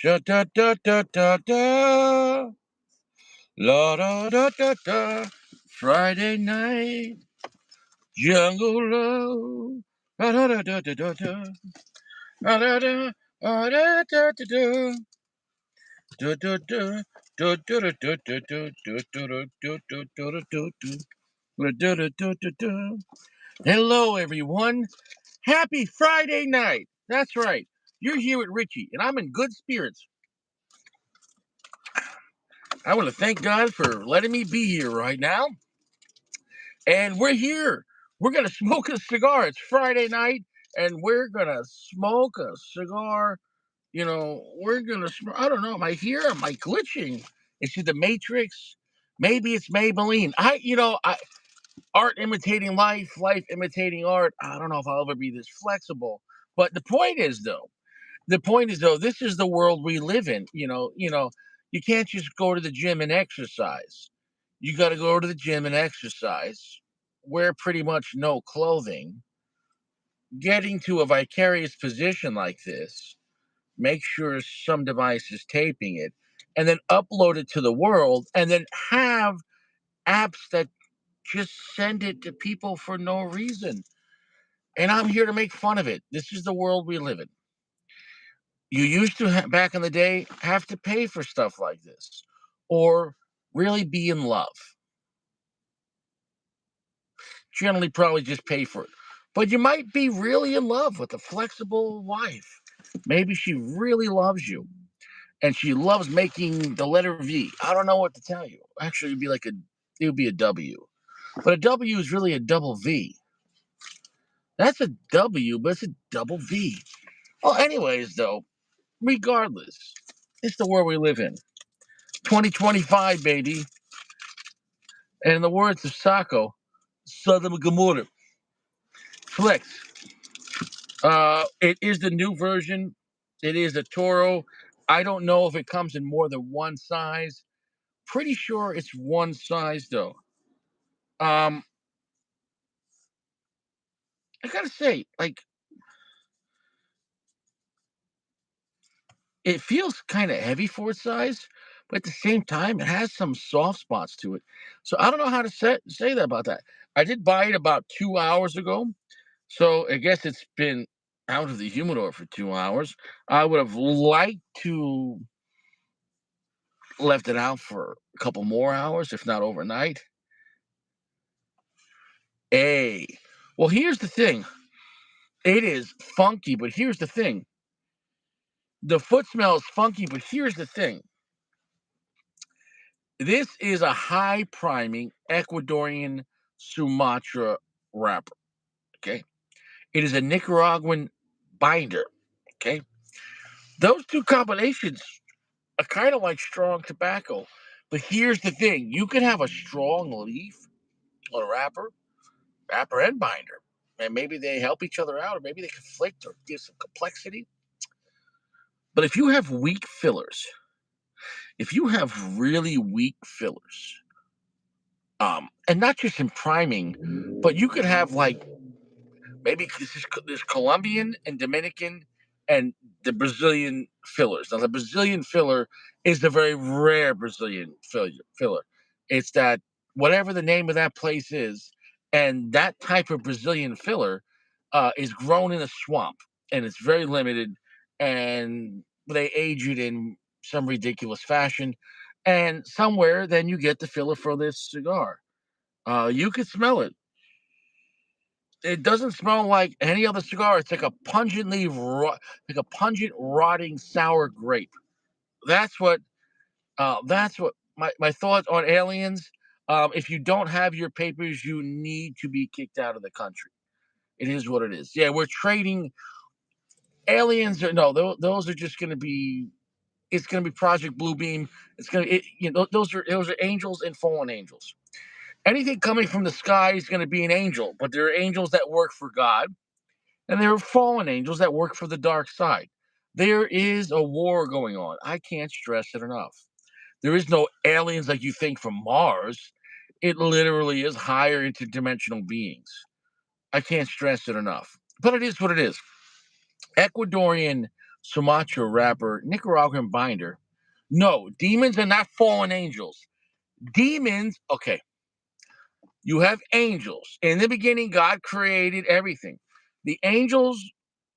Sha da da da da da. La da da da da. Friday night. Jungle love. Da da da da da da da. Da da da da da da da. Da da da. Da da da da da da da da da da da da da da da. Hello, everyone. Happy Friday night. That's right. You're here with Richie, and I'm in good spirits. I want to thank God for letting me be here right now. And we're here. We're going to smoke a cigar. It's Friday night, and we're going to smoke a cigar. We're going to smoke. I don't know. Am I here? Am I glitching? Is it the Matrix? Maybe it's Maybelline. Art imitating life, life imitating art. I don't know if I'll ever be this flexible. But the point is though, this is the world we live in. You can't just go to the gym and exercise. You got to go to the gym and exercise, wear pretty much no clothing, getting to a vicarious position like this, make sure some device is taping it, and then upload it to the world, and then have apps that just send it to people for no reason. And I'm here to make fun of it. This is the world we live in. You used to back in the day have to pay for stuff like this or really be in love. Generally, probably just pay for it. But you might be really in love with a flexible wife. Maybe she really loves you and she loves making the letter V. I don't know what to tell you. Actually, it would be a W. But a W is really a double V. That's a W, but it's a double V. Well, anyways, though, regardless, it's the world we live in. 2025, baby. And in the words of Sacco, Southern Gamora, flex. It is the new version. It is a Toro. I don't know if it comes in more than one size. Pretty sure it's one size though. Um, I gotta say, like, it feels kind of heavy for its size, but at the same time, it has some soft spots to it. So I don't know how to say that about that. I did buy it about 2 hours ago. So I guess it's been out of the humidor for 2 hours. I would have liked to left it out for a couple more hours, if not overnight. Hey, well, here's the thing. It is funky, but here's the thing. The foot smell is funky, but here's the thing. This is a high priming Ecuadorian Sumatra wrapper. Okay. It is a Nicaraguan binder. Okay. Those two combinations are kind of like strong tobacco. But here's the thing, you can have a strong leaf on a wrapper and binder. And maybe they help each other out, or maybe they conflict or give some complexity. But if you have weak fillers, if you have really weak fillers, and not just in priming, but you could have like maybe there's Colombian and Dominican and the Brazilian fillers. Now, the Brazilian filler is the very rare Brazilian filler. It's that whatever the name of that place is, and that type of Brazilian filler is grown in a swamp, and it's very limited, and they age it in some ridiculous fashion, and somewhere then you get the filler for this cigar. You could smell it. It doesn't smell like any other cigar. It's like a like a pungent, rotting, sour grape. That's what. That's what my thoughts on aliens. If you don't have your papers, you need to be kicked out of the country. It is what it is. Yeah, we're trading aliens. Or no, those are just going to be. It's going to be Project Bluebeam. It's going to. Those are angels and fallen angels. Anything coming from the sky is going to be an angel, but there are angels that work for God. And there are fallen angels that work for the dark side. There is a war going on. I can't stress it enough. There is no aliens like you think from Mars. It literally is higher interdimensional beings. I can't stress it enough. But it is what it is. Ecuadorian Sumatra wrapper, Nicaraguan binder. No, demons are not fallen angels. Demons, okay, you have angels. In the beginning, God created everything. The angels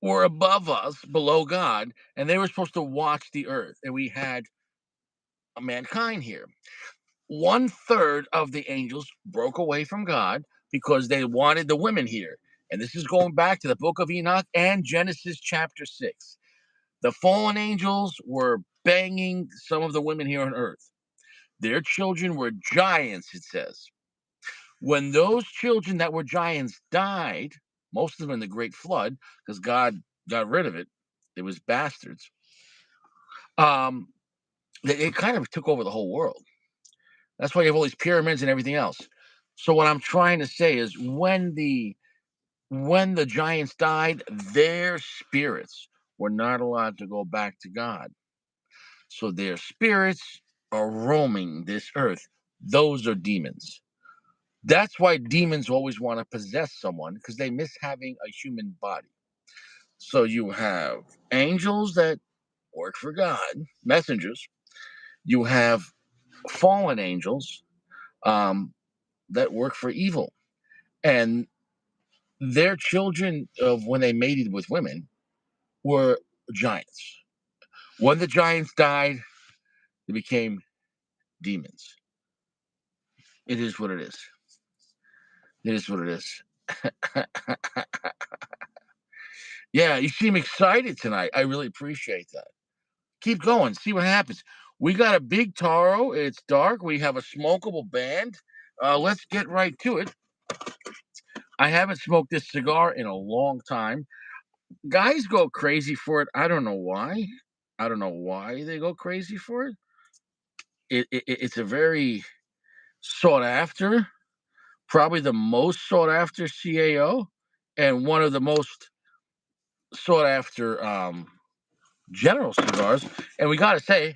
were above us, below God, and they were supposed to watch the earth. And we had a mankind here. One third of the angels broke away from God because they wanted the women here. And this is going back to the book of Enoch and Genesis chapter 6. The fallen angels were banging some of the women here on earth. Their children were giants, it says. When those children that were giants died, most of them in the great flood, because God got rid of it, it was bastards. Um, it kind of took over the whole world. That's why you have all these pyramids and everything else. So what I'm trying to say is when the giants died, their spirits were not allowed to go back to God. So their spirits are roaming this earth. Those are demons. That's why demons always want to possess someone because they miss having a human body. So you have angels that work for God, messengers. You have fallen angels um, that work for evil. And their children of when they mated with women were giants. When the giants died, they became demons. It is what it is. It is what it is. Yeah, you seem excited tonight. I really appreciate that. Keep going. See what happens. We got a big taro. It's dark. We have a smokable band. Let's get right to it. I haven't smoked this cigar in a long time. Guys go crazy for it. I don't know why. I don't know why they go crazy for it. It's a very sought after, probably the most sought after CAO, and one of the most sought after general cigars. And we got to say,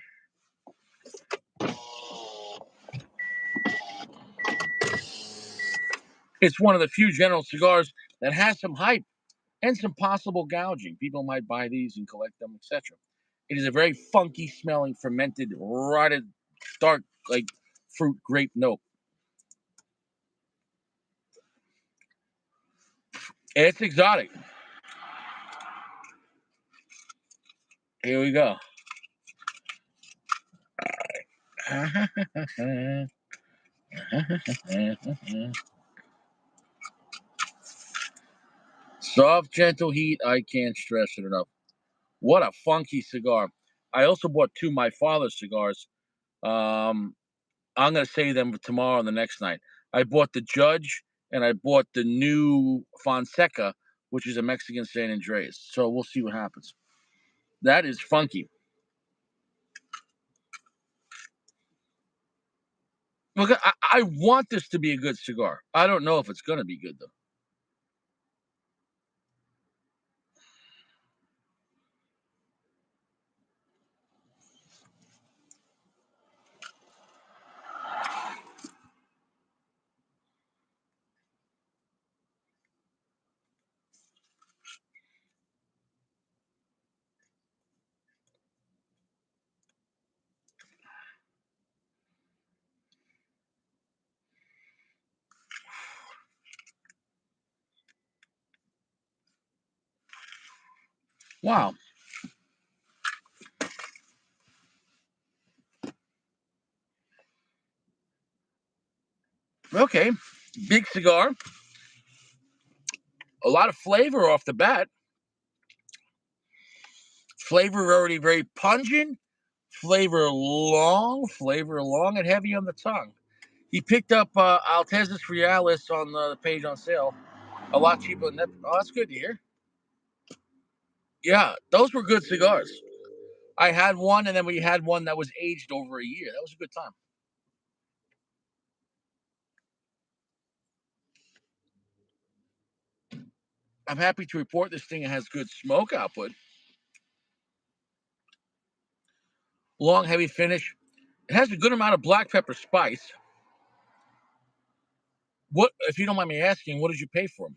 it's one of the few general cigars that has some hype and some possible gouging. People might buy these and collect them, etc. It is a very funky smelling, fermented, rotted, dark, like fruit grape note. It's exotic. Here we go. Soft, gentle heat. I can't stress it enough. What a funky cigar. I also bought two my father's cigars. Um, I'm going to save them for tomorrow and the next night. I bought the Judge and I bought the new Fonseca, which is a Mexican San Andreas. So we'll see what happens. That is funky. Look, I want this to be a good cigar. I don't know if it's going to be good, though. Wow. Okay. Big cigar. A lot of flavor off the bat. Flavor already very pungent. Flavor long and heavy on the tongue. He picked up Altez's Realis on the page on sale. A lot cheaper than that. Oh, that's good to hear. Yeah, those were good cigars. I had one, and then we had one that was aged over a year. That was a good time. I'm happy to report this thing has good smoke output. Long, heavy finish. It has a good amount of black pepper spice. What, if you don't mind me asking, what did you pay for them?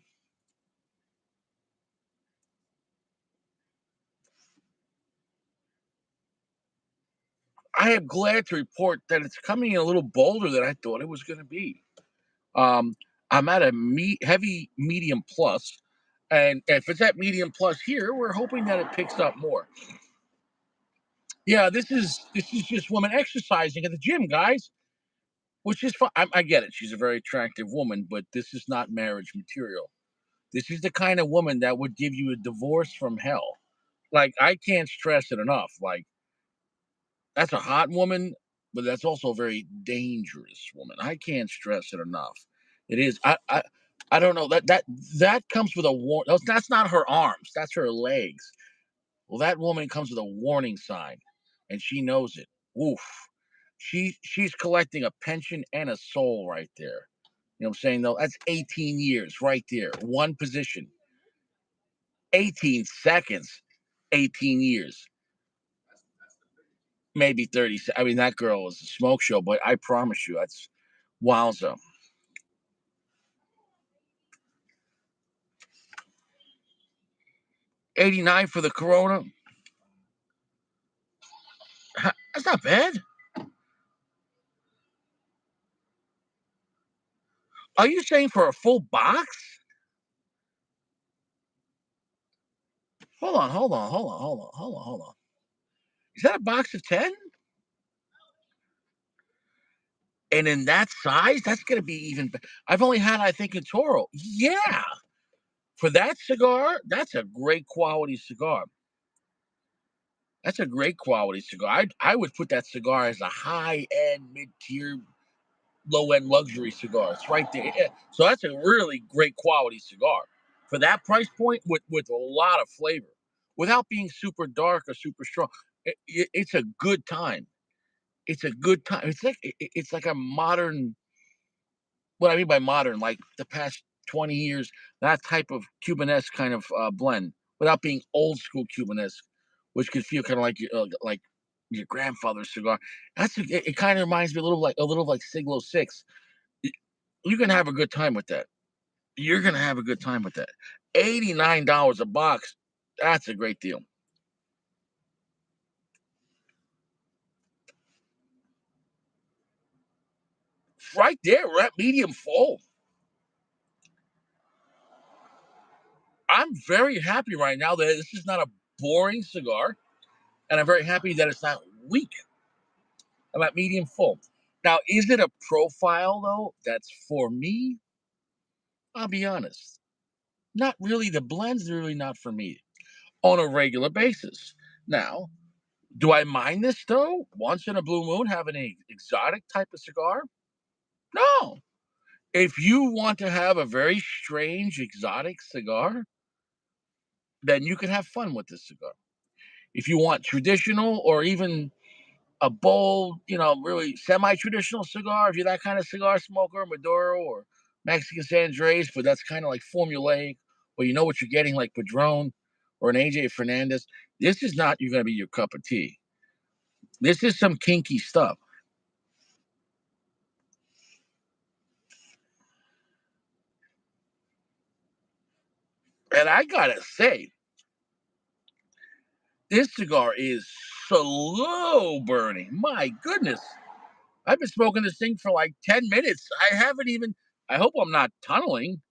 I am glad to report that it's coming in a little bolder than I thought it was going to be. Um, I'm at a heavy medium plus, and if it's at medium plus here, we're hoping that it picks up more. Yeah, this is just women exercising at the gym, guys, which is fine. I get it. She's a very attractive woman, but this is not marriage material. This is the kind of woman that would give you a divorce from hell. Like, I can't stress it enough. Like, that's a hot woman, but that's also a very dangerous woman. I can't stress it enough. It is. I don't know that comes with a war. That's not her arms. That's her legs. Well, that woman comes with a warning sign, and she knows it. Oof. She's collecting a pension and a soul right there. You know what I'm saying? Though that's 18 years right there, one position, 18 seconds, 18 years, maybe 30. I mean, that girl is a smoke show, but I promise you, that's wowza. 89 for the Corona. That's not bad. Are you saying for a full box? Hold on, hold on, hold on, hold on, hold on, hold on. Is that a box of 10? And in that size, that's going to be even. I've only had, I think, a Toro. Yeah, for that cigar, that's a great quality cigar. That's a great quality cigar. I would put that cigar as a high end, mid tier, low end luxury cigar. It's right there. Yeah. So that's a really great quality cigar for that price point with a lot of flavor, without being super dark or super strong. It's a good time. It's a good time. It's like a modern. What I mean by modern, like the past 20 years, that type of Cubanesque kind of blend, without being old school Cubanesque, which could feel kind of like your grandfather's cigar. It kind of reminds me a little like Siglo Six. You can have a good time with that. You're gonna have a good time with that. $89 a box. That's a great deal. Right there, we're at medium full. I'm very happy right now that this is not a boring cigar, and I'm very happy that it's not weak. I'm at medium full. Now, is it a profile though that's for me? I'll be honest. Not really. The blend's really not for me on a regular basis. Now, do I mind this though? Once in a blue moon, having an exotic type of cigar? No. If you want to have a very strange exotic cigar, then you can have fun with this cigar. If you want traditional or even a bold, really semi-traditional cigar, if you're that kind of cigar smoker, Maduro or Mexican San Andres, but that's kind of like formulaic, or you know what you're getting, like Padron or an AJ Fernandez, this is not you're going to be your cup of tea. This is some kinky stuff. And I gotta say, this cigar is slow burning. My goodness. I've been smoking this thing for like 10 minutes. I hope I'm not tunneling.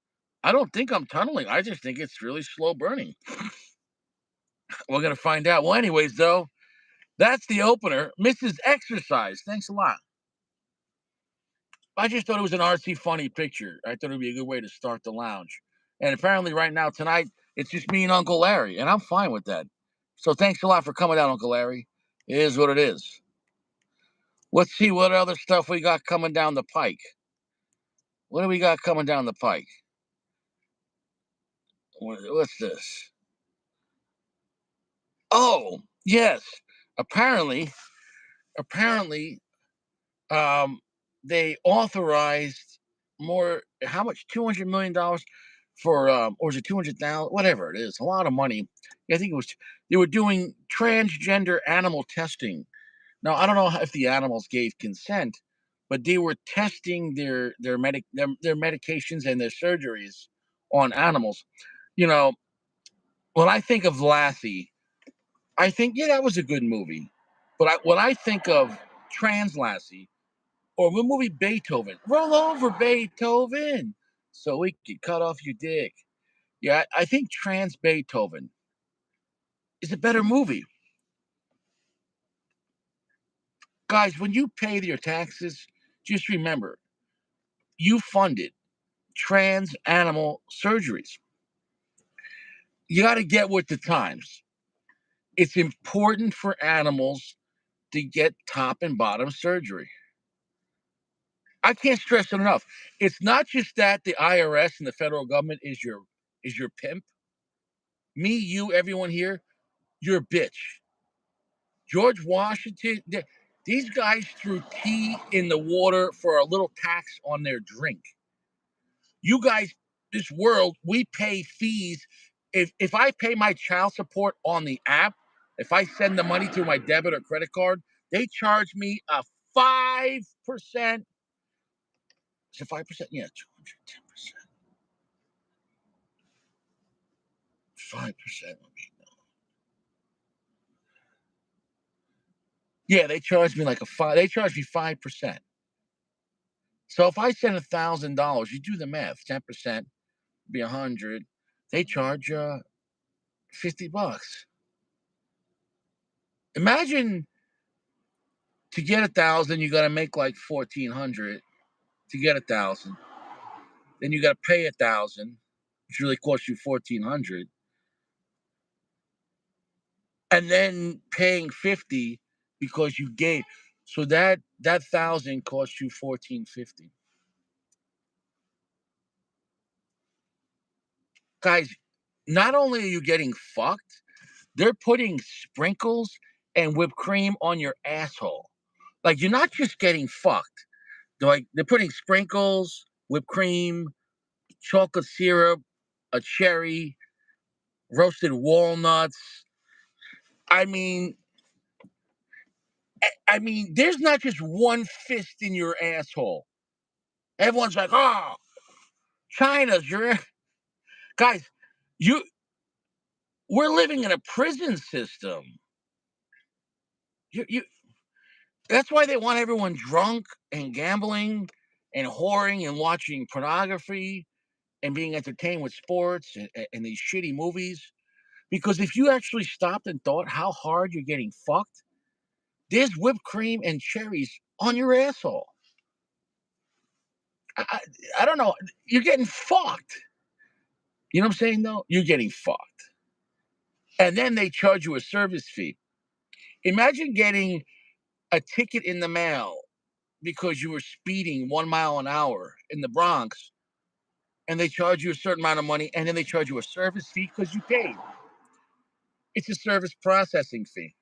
I don't think I'm tunneling. I just think it's really slow burning. We're gonna find out. Well, anyways, though, that's the opener. Mrs. Exercise. Thanks a lot. I just thought it was an artsy, funny picture. I thought it'd be a good way to start the lounge. And apparently, right now tonight, it's just me and Uncle Larry, and I'm fine with that. So thanks a lot for coming out, Uncle Larry. It is what it is. Let's see what other stuff we got coming down the pike. What do we got coming down the pike? What's this? Oh, yes. Apparently, apparently, um, they authorized more. How much? $200 million for, or is it 200,000? Whatever it is, a lot of money. I think it was. They were doing transgender animal testing. Now I don't know if the animals gave consent, but they were testing their medications and their surgeries on animals. You know, when I think of Lassie, I think, yeah, that was a good movie. But when I think of trans Lassie or the movie Beethoven, roll over Beethoven, so we can cut off your dick. Yeah, I think trans Beethoven is a better movie. Guys, when you pay your taxes, just remember you funded trans animal surgeries. You got to get with the times. It's important for animals to get top and bottom surgery. I can't stress it enough. It's not just that the IRS and the federal government is your pimp. Me, you, everyone here, you're a bitch. George Washington, these guys threw tea in the water for a little tax on their drink. You guys, this world, we pay fees. If I pay my child support on the app, if I send the money through my debit or credit card, they charge me a 5%. Is it 5%? Yeah, 210%. 5%. Yeah, they charge me like a five. They charge me 5%. So if I send $1,000, you do the math. 10% be 100. They charge $50. Imagine to get 1,000, you got to make like 1,400 to get 1,000. Then you got to pay 1,000, which really costs you 1,400, and then paying 50 because you gave. So that 1,000 costs you 1,450. Guys, not only are you getting fucked, they're putting sprinkles and whipped cream on your asshole. Like you're not just getting fucked. They're putting sprinkles, whipped cream, chocolate syrup, a cherry, roasted walnuts. I mean, there's not just one fist in your asshole. Everyone's like, oh, China's your guys. You, we're living in a prison system. You. That's why they want everyone drunk and gambling and whoring and watching pornography and being entertained with sports and these shitty movies. Because if you actually stopped and thought how hard you're getting fucked, there's whipped cream and cherries on your asshole. I, I, I don't know. You're getting fucked. You know what I'm saying, though? You're getting fucked. And then they charge you a service fee. Imagine getting a ticket in the mail because you were speeding 1 mile an hour in the Bronx and they charge you a certain amount of money and then they charge you a service fee because you paid. It's a service processing fee.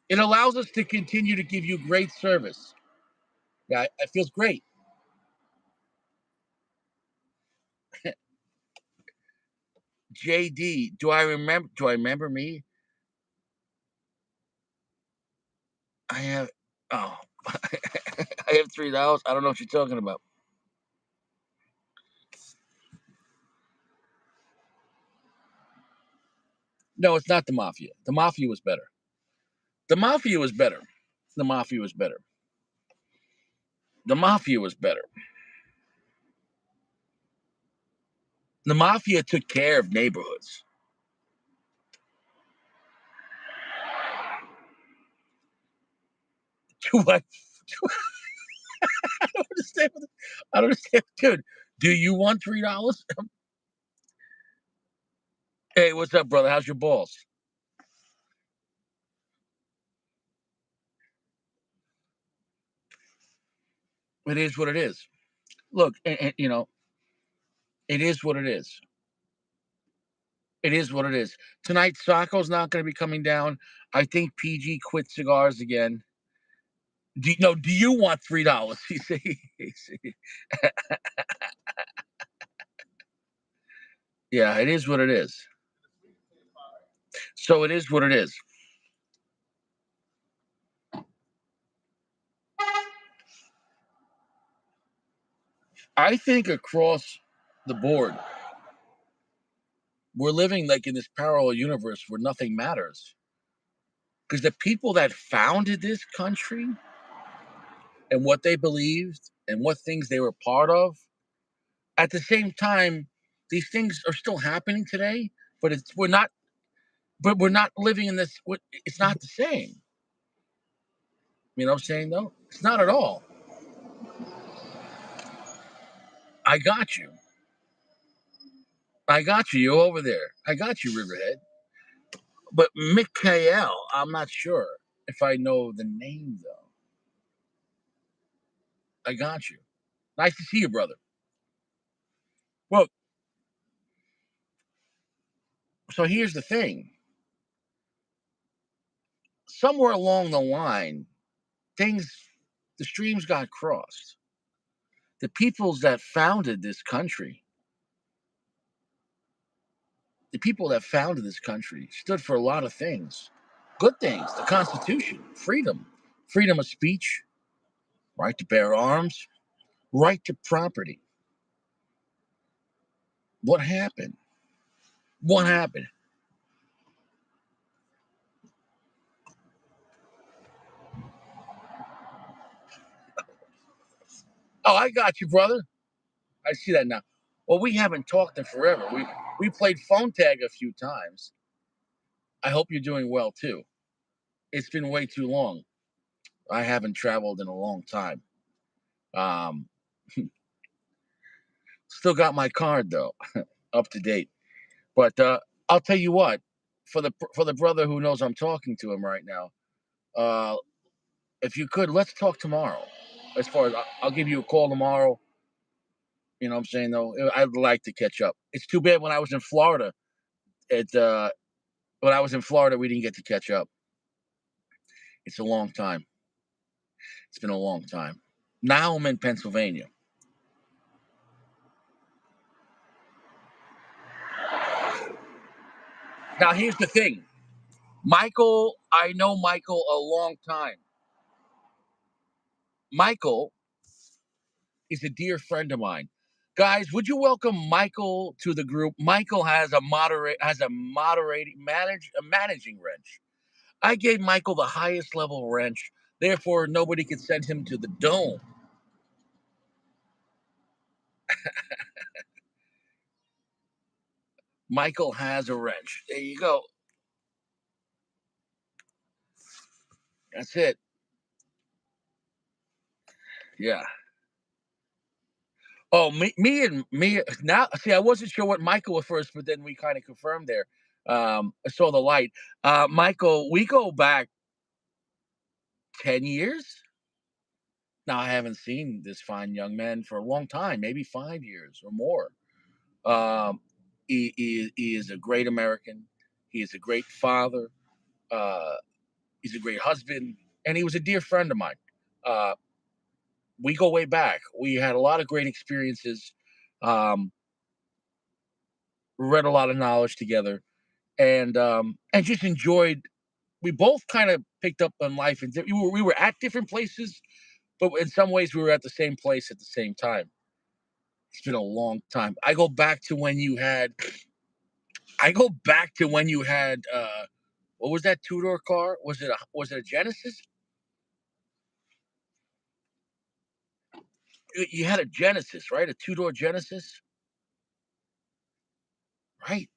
It allows us to continue to give you great service. Yeah, it feels great. JD, do I remember me? I have oh I have $3. I don't know what you're talking about. No, it's not the mafia. The mafia was better. The mafia was better. The mafia was better. The mafia was better. The mafia took care of neighborhoods. Do I I don't understand. I don't understand, dude. Do you want $3? Hey, what's up, brother? How's your balls? It is what it is. Look, it is what it is. It is what it is. Tonight, Sacco's not going to be coming down. I think PG quit cigars again. No, do you want $3? You see, yeah, it is what it is. So it is what it is. I think across the board, we're living like in this parallel universe where nothing matters. Because the people that founded this country and what they believed and what things they were part of, at the same time, these things are still happening today, but we're not living in this. It's not the same. You know what I'm saying? Though it's not at all. I got you. I got you. You're over there. I got you, Riverhead. But Mikael, I'm not sure if I know the name though. I got you. Nice to see you, brother. Well, so here's the thing. Somewhere along the line, the streams got crossed. The peoples that founded this country, the people that founded this country stood for a lot of things. Good things, the Constitution, freedom of speech, right to bear arms, right to property. What happened? What happened? Oh, I got you, brother. I see that now. Well, we haven't talked in forever. We played phone tag a few times. I hope you're doing well too. It's been way too long. I haven't traveled in a long time. Um, Still got my card though, up to date. But I'll tell you what, for the brother who knows I'm talking to him right now, uh, if you could, let's talk tomorrow. As far as I'll give you a call tomorrow. You know what I'm saying though? I'd like to catch up. It's too bad when I was in Florida. It When I was in Florida, we didn't get to catch up. It's a long time. It's been a long time. Now I'm in Pennsylvania. Now here's the thing, Michael. I know Michael a long time. Michael is a dear friend of mine. Guys, would you welcome Michael to the group? Michael has a managing wrench. I gave Michael the highest level wrench, therefore nobody could send him to the dome. Michael has a wrench. There you go. That's it. Yeah. Oh, me now. See, I wasn't sure what Michael was first, but then we kind of confirmed there. I saw the light. Michael, we go back 10 years. Now I haven't seen this fine young man for a long time, maybe 5 years or more. Um, he is a great American. He is a great father. Uh, he's a great husband, and he was a dear friend of mine. Uh, we go way back. We had a lot of great experiences. Um, read a lot of knowledge together, and just enjoyed. We both kind of picked up on life, and we were at different places, but in some ways we were at the same place at the same time. It's been a long time. I go back to when you had what was that two-door car? Was it a Genesis? You had a Genesis, right? A two-door Genesis, right?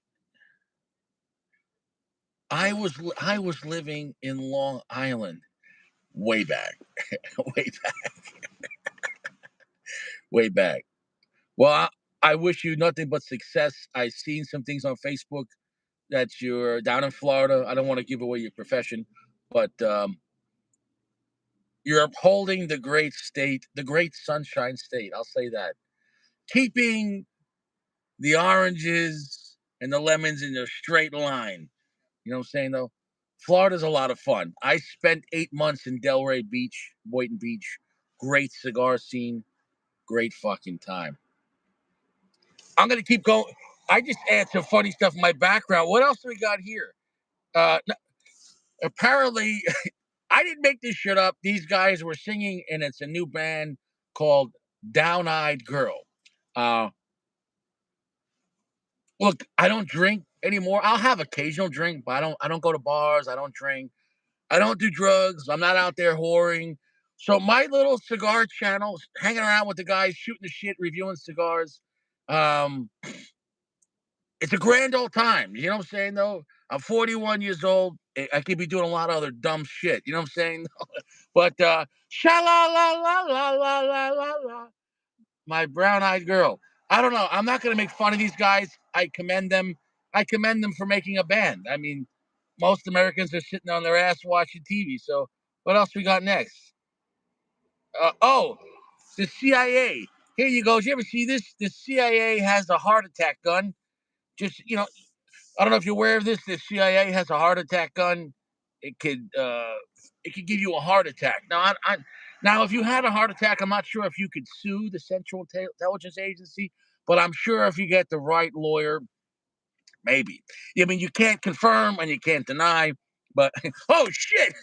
I was living in Long Island way back, way back, way back. Well, I wish you nothing but success. I've seen some things on Facebook that you're down in Florida. I don't want to give away your profession, but you're upholding the great state, the great sunshine state. I'll say that. Keeping the oranges and the lemons in a straight line. You know what I'm saying, though? Florida's a lot of fun. I spent 8 months in Delray Beach, Boynton Beach. Great cigar scene. Great fucking time. I'm going to keep going. I just add some funny stuff in my background. What else do we got here? Apparently, I didn't make this shit up. These guys were singing, and it's a new band called Down Eyed Girl. Uh, Look, I don't drink anymore. I'll have occasional drink, but I don't go to bars. I don't drink. I don't do drugs. I'm not out there whoring. So my little cigar channel, hanging around with the guys, shooting the shit, reviewing cigars. Um, it's a grand old time. You know what I'm saying? Though I'm 41 years old. I could be doing a lot of other dumb shit. You know what I'm saying? But sha la la la la la la la la. My brown-eyed girl. I don't know. I'm not going to make fun of these guys. I commend them. I commend them for making a band. I mean, most Americans are sitting on their ass watching TV. So what else we got next? Oh, the CIA. Here you go. Did you ever see this? The CIA has a heart attack gun. Just I don't know if you're aware of this. The CIA has a heart attack gun. It could uh, it could give you a heart attack. Now, if you had a heart attack, I'm not sure if you could sue the Central Intelligence Agency, but I'm sure if you get the right lawyer, maybe. I mean, you can't confirm and you can't deny, but oh shit,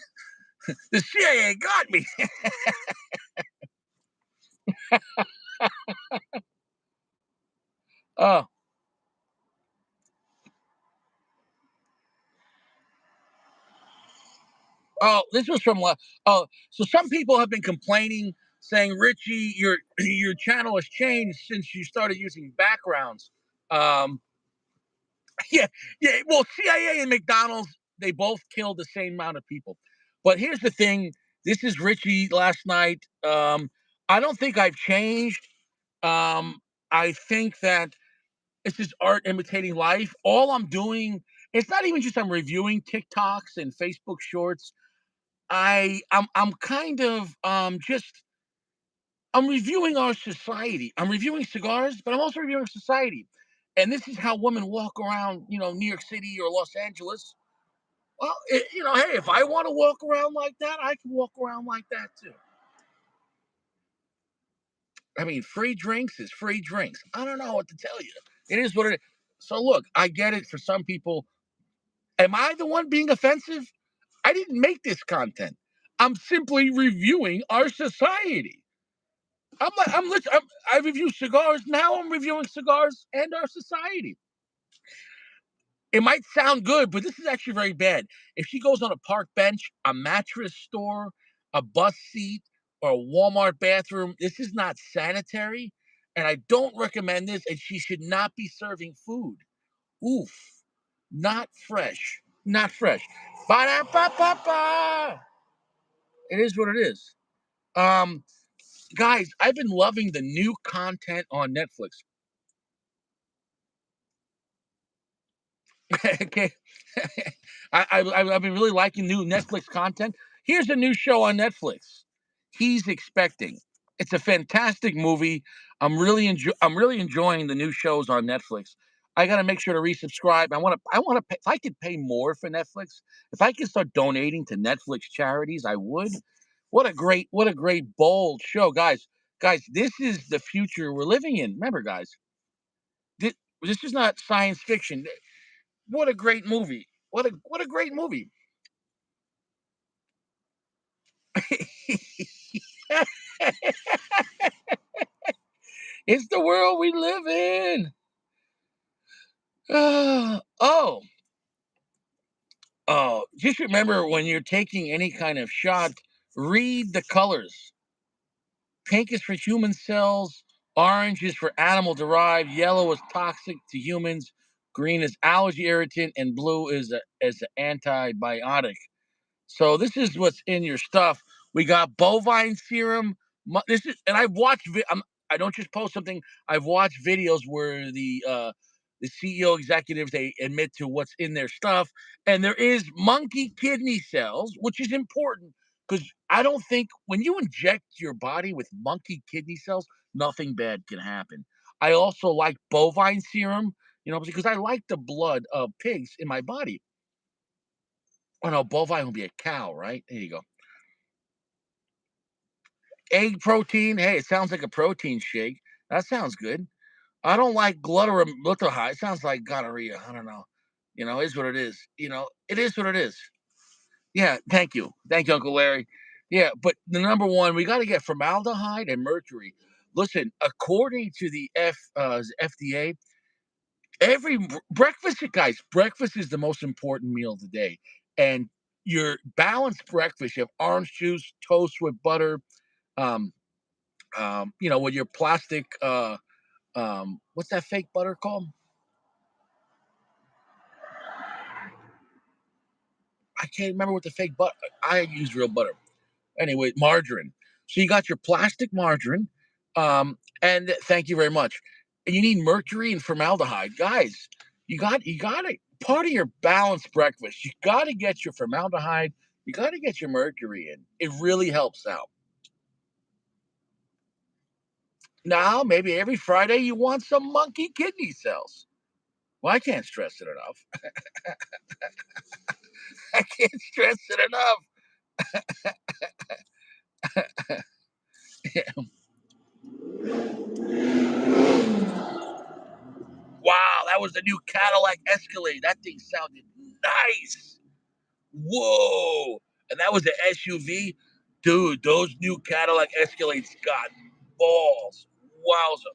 the CIA got me. Oh, oh, this was from oh, so some people have been complaining, saying, Richie, your channel has changed since you started using backgrounds. Um, yeah, yeah. Well, CIA and McDonald's, they both killed the same amount of people. But here's the thing: this is Richie last night. I don't think I've changed. Um, I think that it's just art imitating life. All I'm doing, it's not even just I'm reviewing TikToks and Facebook Shorts. I'm kind of just I'm reviewing our society. I'm reviewing cigars, but I'm also reviewing society. And this is how women walk around, New York City or Los Angeles. Well, hey, if I want to walk around like that, I can walk around like that too. I mean, free drinks is free drinks. I don't know what to tell you. It is what it is. So look, I get it for some people. Am I the one being offensive? I didn't make this content. I'm simply reviewing our society. I review cigars. Now I'm reviewing cigars and our society. It might sound good, but this is actually very bad. If she goes on a park bench, a mattress store, a bus seat, or a Walmart bathroom, this is not sanitary. And I don't recommend this. And she should not be serving food. Oof. Not fresh. Not fresh. Ba-da-ba-ba-ba. It is what it is. Um, Guys, I've been loving the new content on Netflix. Okay. I've been really liking new Netflix content. Here's a new show on Netflix. He's Expecting. It's a fantastic movie. I'm really enjoying the new shows on Netflix. I got to make sure to resubscribe. I want to pay, if I could pay more for Netflix, if I could start donating to Netflix charities, I would. What a great bold show, guys. Guys, this is the future we're living in. Remember, guys, this, this is not science fiction. What a great movie. What a great movie. It's the world we live in. Oh, oh, just remember when you're taking any kind of shot, read the colors. Pink is for human cells, orange is for animal derived, yellow is toxic to humans, green is allergy irritant, and blue is an antibiotic. So this is what's in your stuff. We got bovine serum. This is, and I've watched. I don't just post something. I've watched videos where the CEO executives, they admit to what's in their stuff, and there is monkey kidney cells, which is important because I don't think when you inject your body with monkey kidney cells, nothing bad can happen. I also like bovine serum, because I like the blood of pigs in my body. Oh no, bovine will be a cow, right? There you go. Egg protein. Hey, it sounds like a protein shake. That sounds good. I don't like glutathione. It sounds like gonorrhea. I don't know. Is what it is. It is what it is. Yeah, thank you. Thank you, Uncle Larry. Yeah, but the number one, we got to get formaldehyde and mercury. Listen, according to the FDA, breakfast, guys, breakfast is the most important meal of the day. And your balanced breakfast. You have orange juice, toast with butter, um, with your plastic, what's that fake butter called? I can't remember what the fake butter. I use real butter. Anyway, margarine. So you got your plastic margarine, and thank you very much. And you need mercury and formaldehyde, guys. You got to part of your balanced breakfast. You got to get your formaldehyde. You got to get your mercury in. It really helps out. Now, maybe every Friday you want some monkey kidney cells. Well, I can't stress it enough. I can't stress it enough. Wow, that was the new Cadillac Escalade. That thing sounded nice. Whoa. And that was the SUV. Dude, those new Cadillac Escalades got balls. Wowza.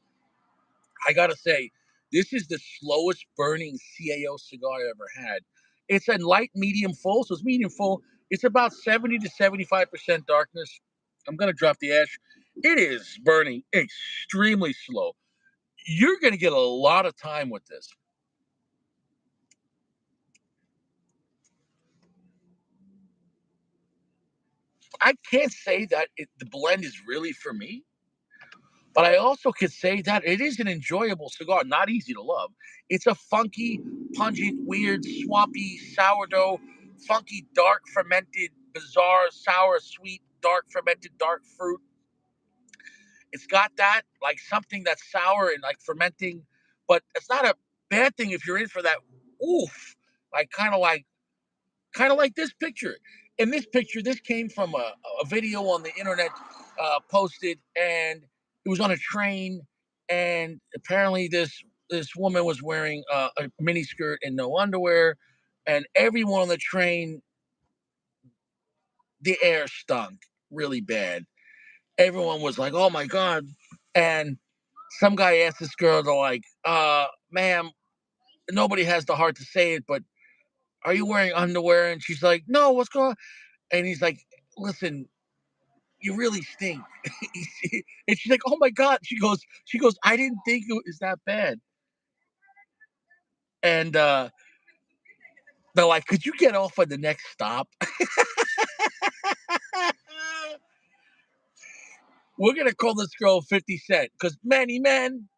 I gotta say, this is the slowest burning CAO cigar I ever had. It's a light medium full, so it's medium full. It's about 70 to 75% darkness. I'm gonna drop the ash. It is burning extremely slow. You're gonna get a lot of time with this. I can't say that the blend is really for me, but I also could say that it is an enjoyable cigar, not easy to love. It's a funky, pungent, weird, swampy sourdough, funky, dark fermented, bizarre, sour, sweet, dark fermented, dark fruit. It's got that, like something that's sour and like fermenting, but it's not a bad thing if you're in for that oof, like kind of like this picture. In this picture, this came from a video on the internet posted, and it was on a train, and apparently this woman was wearing a mini skirt and no underwear, and everyone on the train, the air stunk really bad. Everyone was like, "Oh my god!" And some guy asked this girl to like, "Ma'am, nobody has the heart to say it, but are you wearing underwear?" And she's like, "No, what's going on?" And he's like, "Listen, you really stink." And she's like, "Oh my god." She goes, "I didn't think it was that bad." And they're like, "Could you get off at the next stop?" We're gonna call this girl 50 Cent because many men,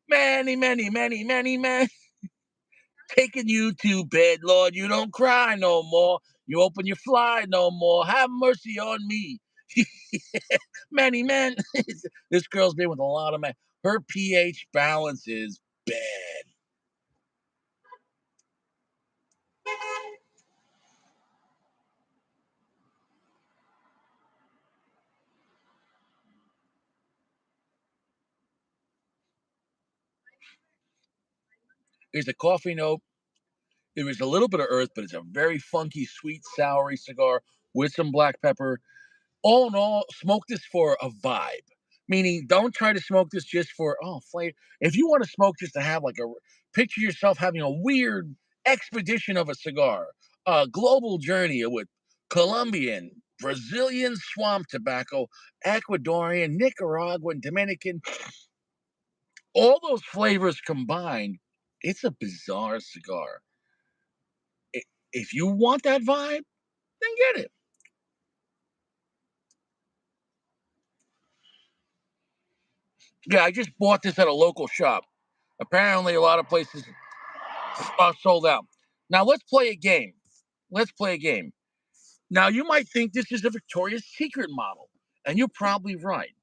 many men taking you to bed, Lord. You don't cry no more. You open your fly no more. Have mercy on me. Many men. This girl's been with a lot of men. Her pH balance is bad. There's a coffee note. There is a little bit of earth, but it's a very funky, sweet, soury cigar with some black pepper. All in all, smoke this for a vibe. Meaning, don't try to smoke this just for flavor. If you want to smoke just to have like a picture yourself having a weird expedition of a cigar, a global journey with Colombian, Brazilian swamp tobacco, Ecuadorian, Nicaraguan, Dominican, all those flavors combined, it's a bizarre cigar. If you want that vibe, then get it. Yeah, I just bought this at a local shop. Apparently, a lot of places are sold out. Now, let's play a game. Let's play a game. Now, you might think this is a Victoria's Secret model, and you're probably right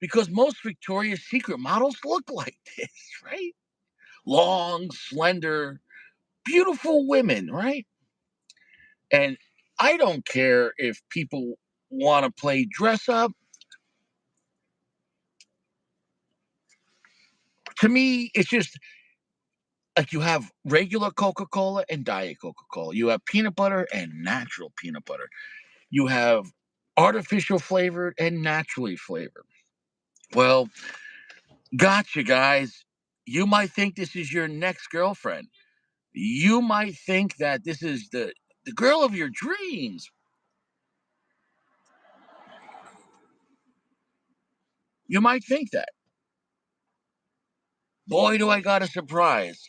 because most Victoria's Secret models look like this, right? Long, slender, beautiful women, right? And I don't care if people want to play dress up. To me, it's just like you have regular Coca-Cola and Diet Coca-Cola. You have peanut butter and natural peanut butter. You have artificial flavored and naturally flavored. Well, gotcha, guys. You might think this is your next girlfriend. You might think that this is the girl of your dreams. You might think that. Boy, do I got a surprise.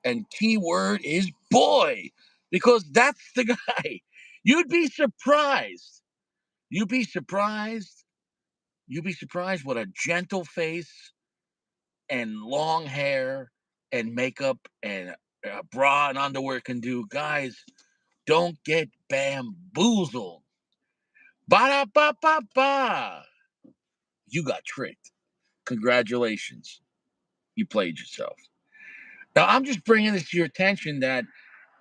And key word is boy, because that's the guy. You'd be surprised. You'd be surprised. You'd be surprised what a gentle face and long hair and makeup and a bra and underwear can do. Guys, don't get bamboozled. Ba da ba ba ba. You got tricked. Congratulations. You played yourself. Now, I'm just bringing this to your attention that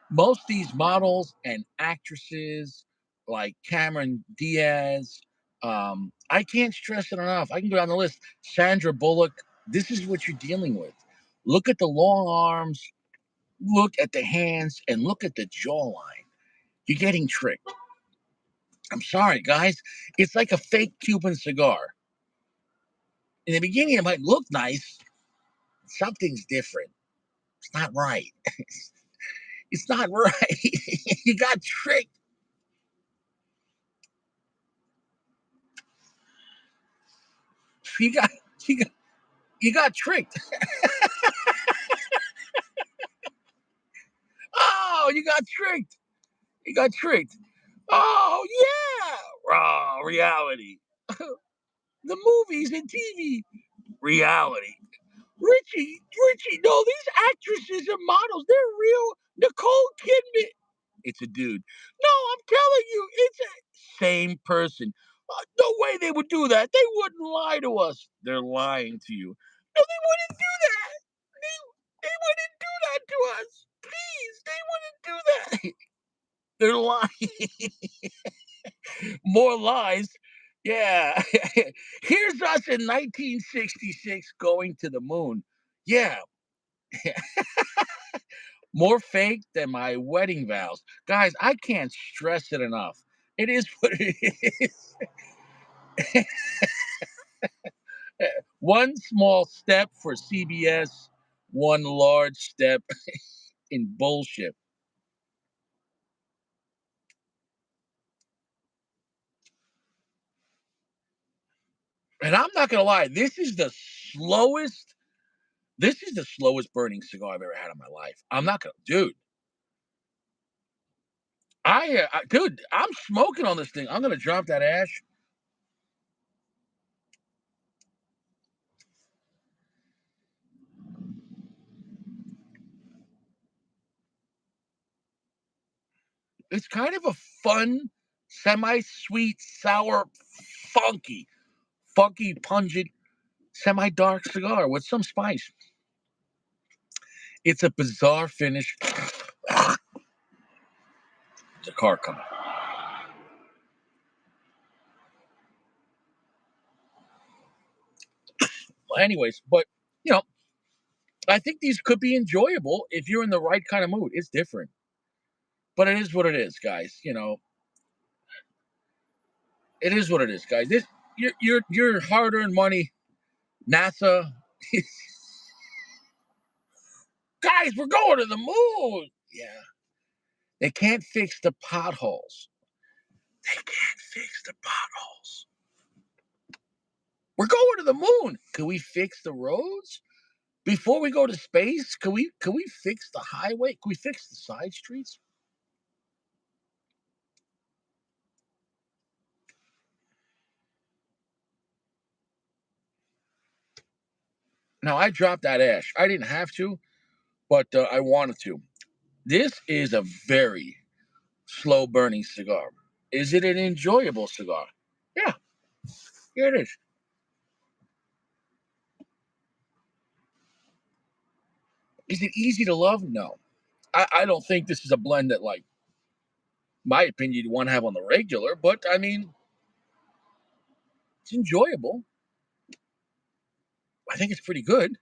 most of these models and actresses like Cameron Diaz, I can't stress it enough. I can go down the list. Sandra Bullock, this is what you're dealing with. Look at the long arms, look at the hands, and look at the jawline. You're getting tricked. I'm sorry, guys. It's like a fake Cuban cigar. In the beginning, it might look nice. Something's different. It's not right. It's not right. You got tricked. You got you got you got tricked. Oh, you got tricked. You got tricked. Oh yeah. Oh, reality. The movies and TV. Reality. Richie, no, these actresses and models, they're real. Nicole Kidman. It's a dude. No, I'm telling you, it's a same person. No way they would do that. They wouldn't lie to us. They're lying to you. No, they wouldn't do that. They wouldn't do that to us. Please, they wouldn't do that. They're lying. More lies. Yeah. Here's us in 1966 going to the moon. Yeah. More fake than my wedding vows. Guys, I can't stress it enough. It is what it is. One small step for CBS, one large step in bullshit. And I'm not gonna lie, slowest this is the slowest burning cigar I've ever had in my life. I'm not gonna, dude. Dude, I'm smoking on this thing. I'm gonna drop that ash. It's kind of a fun, semi-sweet, sour, funky, pungent, semi-dark cigar with some spice. It's a bizarre finish. The car coming. Well, anyways, but you know, I think these could be enjoyable if you're in the right kind of mood. It's different, but it is what it is, guys. It is what it is, guys. This your hard-earned money, NASA. Guys, we're going to the moon. Yeah, they can't fix the potholes. They can't fix the potholes. We're going to the moon. Can we fix the roads before we go to space? Can we fix the highway? Can we fix the side streets? Now I dropped that ash. I didn't have to, but I wanted to. This is a very slow burning cigar. Is it an enjoyable cigar? Yeah, here it is. Is it easy to love? No. I don't think this is a blend that, like, my opinion, you want to have on the regular, but I mean, it's enjoyable. I think it's pretty good.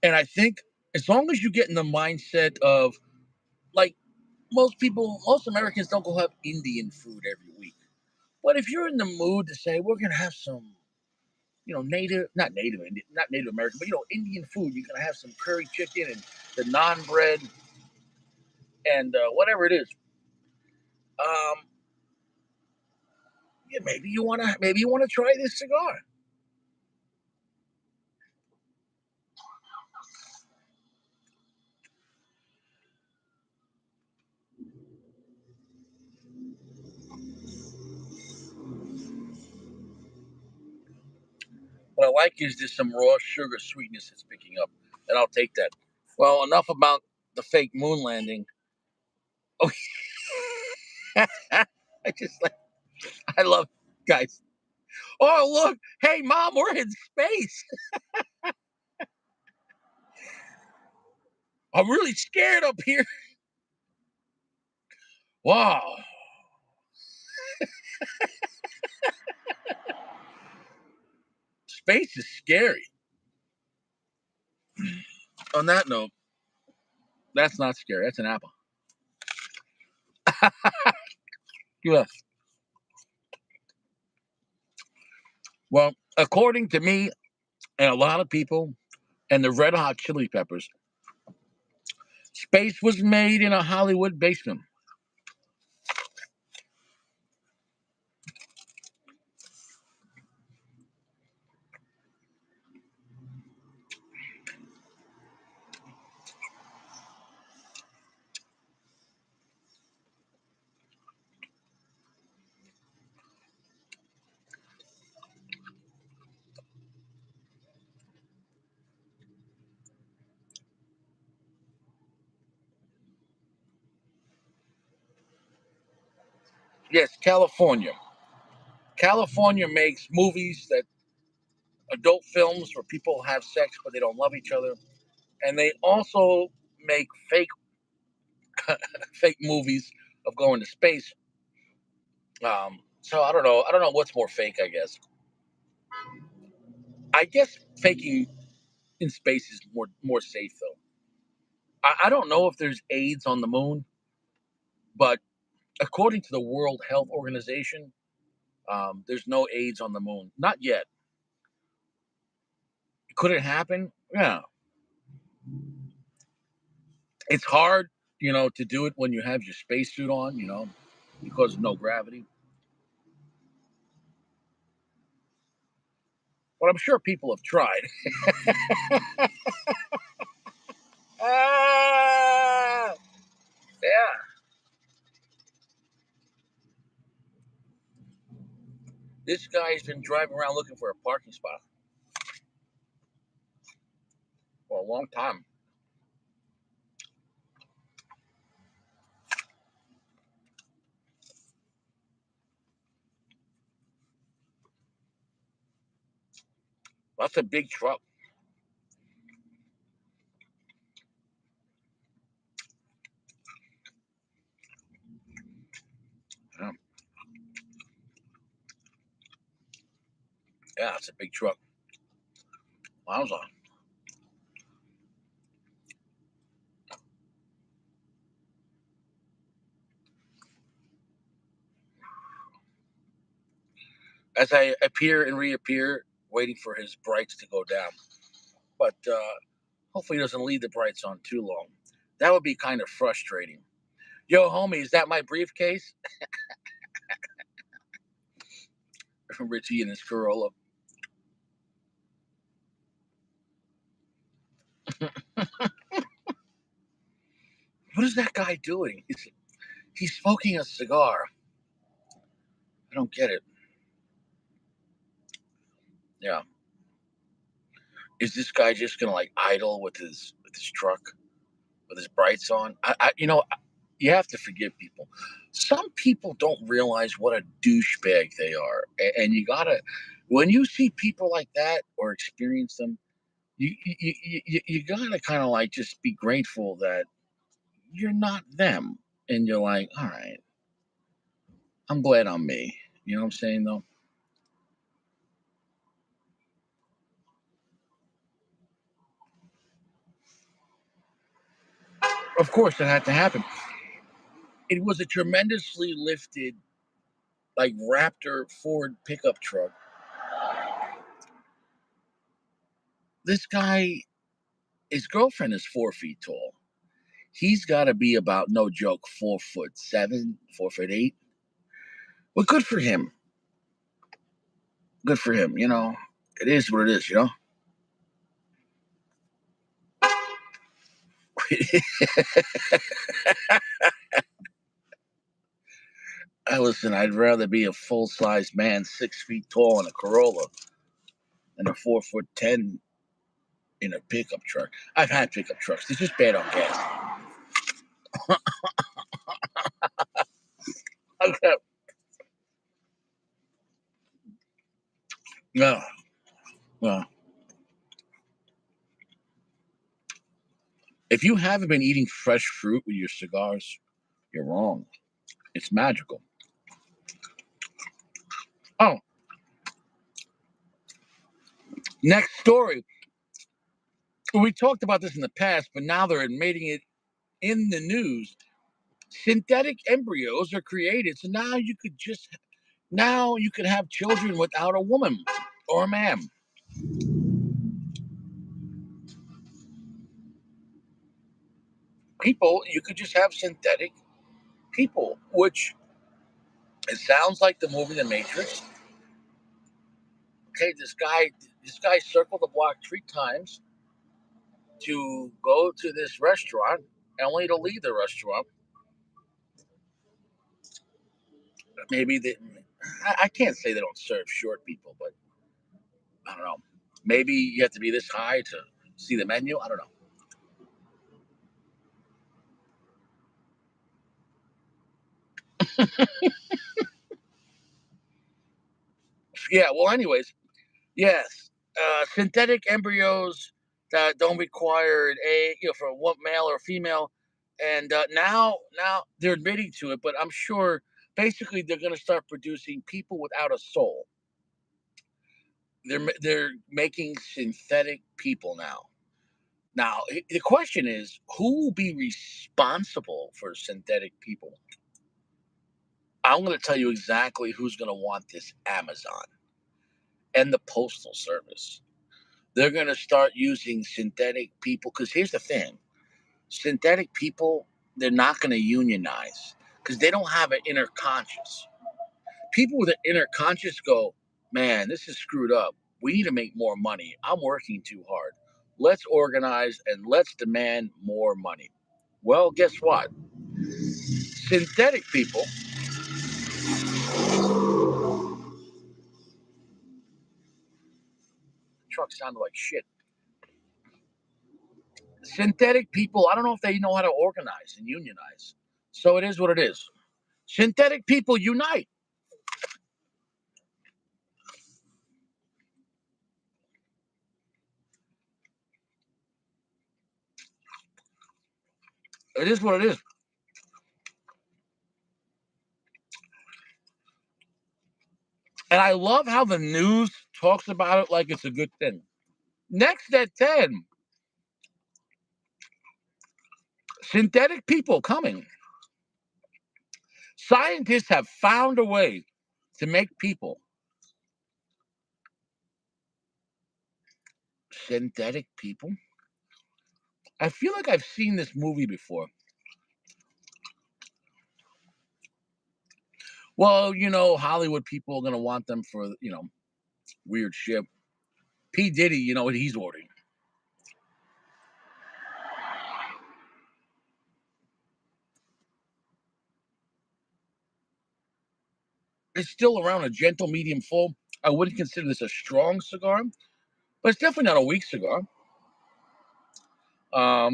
And I think as long as you get in the mindset of, like, most Americans don't go have Indian food every week. But if you're in the mood to say, we're going to have some, not Native American, but, Indian food, you're going to have some curry chicken and the naan bread and whatever it is. Um, yeah, maybe you wanna try this cigar. What I like is there's some raw sugar sweetness it's picking up, and I'll take that. Well, enough about the fake moon landing. Oh, I just like I love guys. Oh look, hey mom, we're in space. I'm really scared up here. Wow, space is scary. On that note, that's not scary. That's an apple. Yes. Well, according to me and a lot of people and the Red Hot Chili Peppers, space was made in a Hollywood basement. Yes, California. California makes movies that adult films where people have sex but they don't love each other, and they also make fake movies of going to space. So I don't know. I don't know what's more fake. I guess faking in space is more safe though. I don't know if there's AIDS on the moon, but according to the World Health Organization, there's no AIDS on the moon. Not yet. Could it happen? Yeah. It's hard, to do it when you have your spacesuit on, because of no gravity. But I'm sure people have tried. Ah, yeah. This guy's been driving around looking for a parking spot for a long time. That's a big truck. Yeah, yeah, it's a big truck. Wowza. As I appear and reappear, waiting for his brights to go down. But hopefully, he doesn't leave the brights on too long. That would be kind of frustrating. Yo, homie, is that my briefcase? Richie and his Corolla. What is that guy doing? He's smoking a cigar. I don't get it. Yeah. Is this guy just gonna like idle with his truck with his brights on? You have to forgive people. Some people don't realize what a douchebag they are, and you gotta when you see people like that or experience them, you gotta kind of like just be grateful that you're not them, and you're like, all right, I'm glad I'm me. You know what I'm saying though? Of course, it had to happen. It was a tremendously lifted, like Raptor Ford pickup truck. This guy, his girlfriend is 4 feet tall. He's got to be about, no joke, 4'7", 4'8". Well, good for him. Good for him. It is what it is. Listen, I'd rather be a full-size man, 6 feet tall in a Corolla, than a 4'10" in a pickup truck. I've had pickup trucks. They're just bad on gas. Okay. No. Well, if you haven't been eating fresh fruit with your cigars, you're wrong. It's magical. Oh, next story. We talked about this in the past, but now they're admitting it in the news. Synthetic embryos are created, so now you could have children without a woman or a man. People, you could just have synthetic people, which it sounds like the movie The Matrix. Okay, this guy circled the block 3 times to go to this restaurant, only to leave the restaurant. Maybe I can't say they don't serve short people, but I don't know. Maybe you have to be this high to see the menu. I don't know. Yeah. Well, anyways, yes. Synthetic embryos that don't require an egg, for one male or female, and now they're admitting to it. But I'm sure basically they're going to start producing people without a soul. They're making synthetic people now. Now the question is, who will be responsible for synthetic people? I'm going to tell you exactly who's going to want this: Amazon and the Postal Service. They're going to start using synthetic people because here's the thing: synthetic people, they're not going to unionize because they don't have an inner conscience. People with an inner conscience go, man, this is screwed up. We need to make more money. I'm working too hard. Let's organize and let's demand more money. Well, guess what? Synthetic people, truck sounded like shit. Synthetic people, I don't know if they know how to organize and unionize. So it is what it is. Synthetic people unite. It is what it is. And I love how the news talks about it like it's a good thing. Next at 10, synthetic people coming. Scientists have found a way to make people synthetic people. I feel like I've seen this movie before. Well, Hollywood people are going to want them for, weird shit. P. Diddy, you know what he's ordering. It's still around a gentle medium full. I wouldn't consider this a strong cigar, but it's definitely not a weak cigar.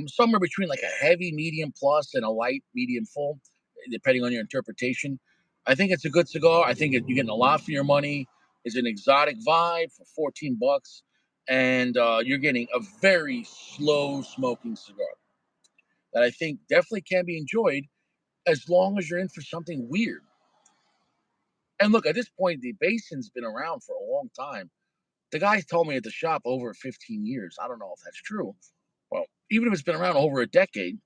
Somewhere between like a heavy medium plus and a light medium full, depending on your interpretation. I think it's a good cigar. I think you're getting a lot for your money. It's an exotic vibe for $14, and you're getting a very slow smoking cigar that I think definitely can be enjoyed as long as you're in for something weird. And look, at this point, the Basin's been around for a long time. The guy told me at the shop over 15 years. I don't know if that's true. Well, even if it's been around over a decade,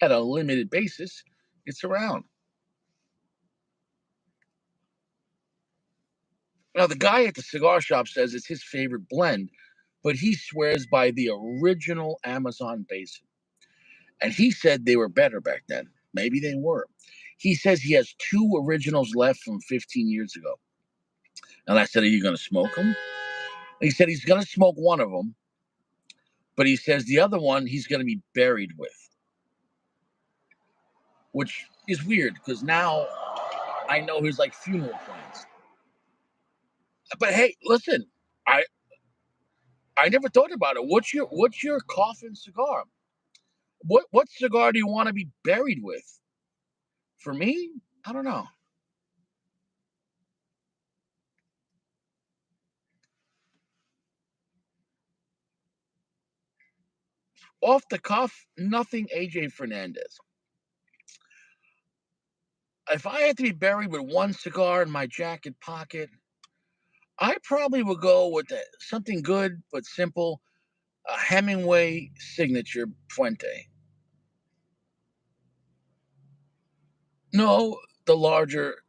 at a limited basis, it's around. Now, the guy at the cigar shop says it's his favorite blend, but he swears by the original Amazon Basin. And he said they were better back then. Maybe they were. He says he has 2 originals left from 15 years ago. And I said, "Are you going to smoke them?" He said he's going to smoke one of them, but he says the other one he's going to be buried with, which is weird because now I know his like funeral plans. But hey, listen, I I never thought about it. What's your coffin cigar? What cigar do you want to be buried with? For me, I don't know. Off the cuff, nothing AJ Fernandez. If I had to be buried with one cigar in my jacket pocket, I probably would go with something good but simple, a Hemingway signature Puente. No, the larger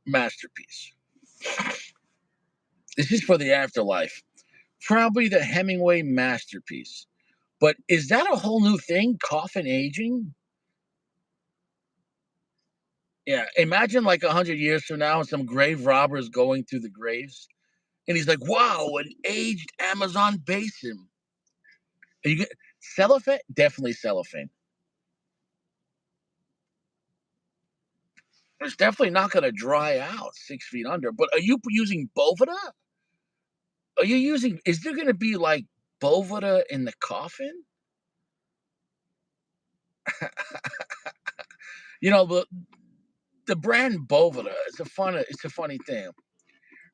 masterpiece. This is for the afterlife. Probably the Hemingway masterpiece. But is that a whole new thing? Coffin aging? Yeah. Imagine like 100 years from now, some grave robbers going through the graves, and he's like, "Wow, an aged Amazon basin." And you get cellophane, definitely cellophane. It's definitely not going to dry out 6 feet under. But are you using Bovida? Are you using? Is there going to be like Bovida in the coffin? You know the brand Bovida. It's a funny thing,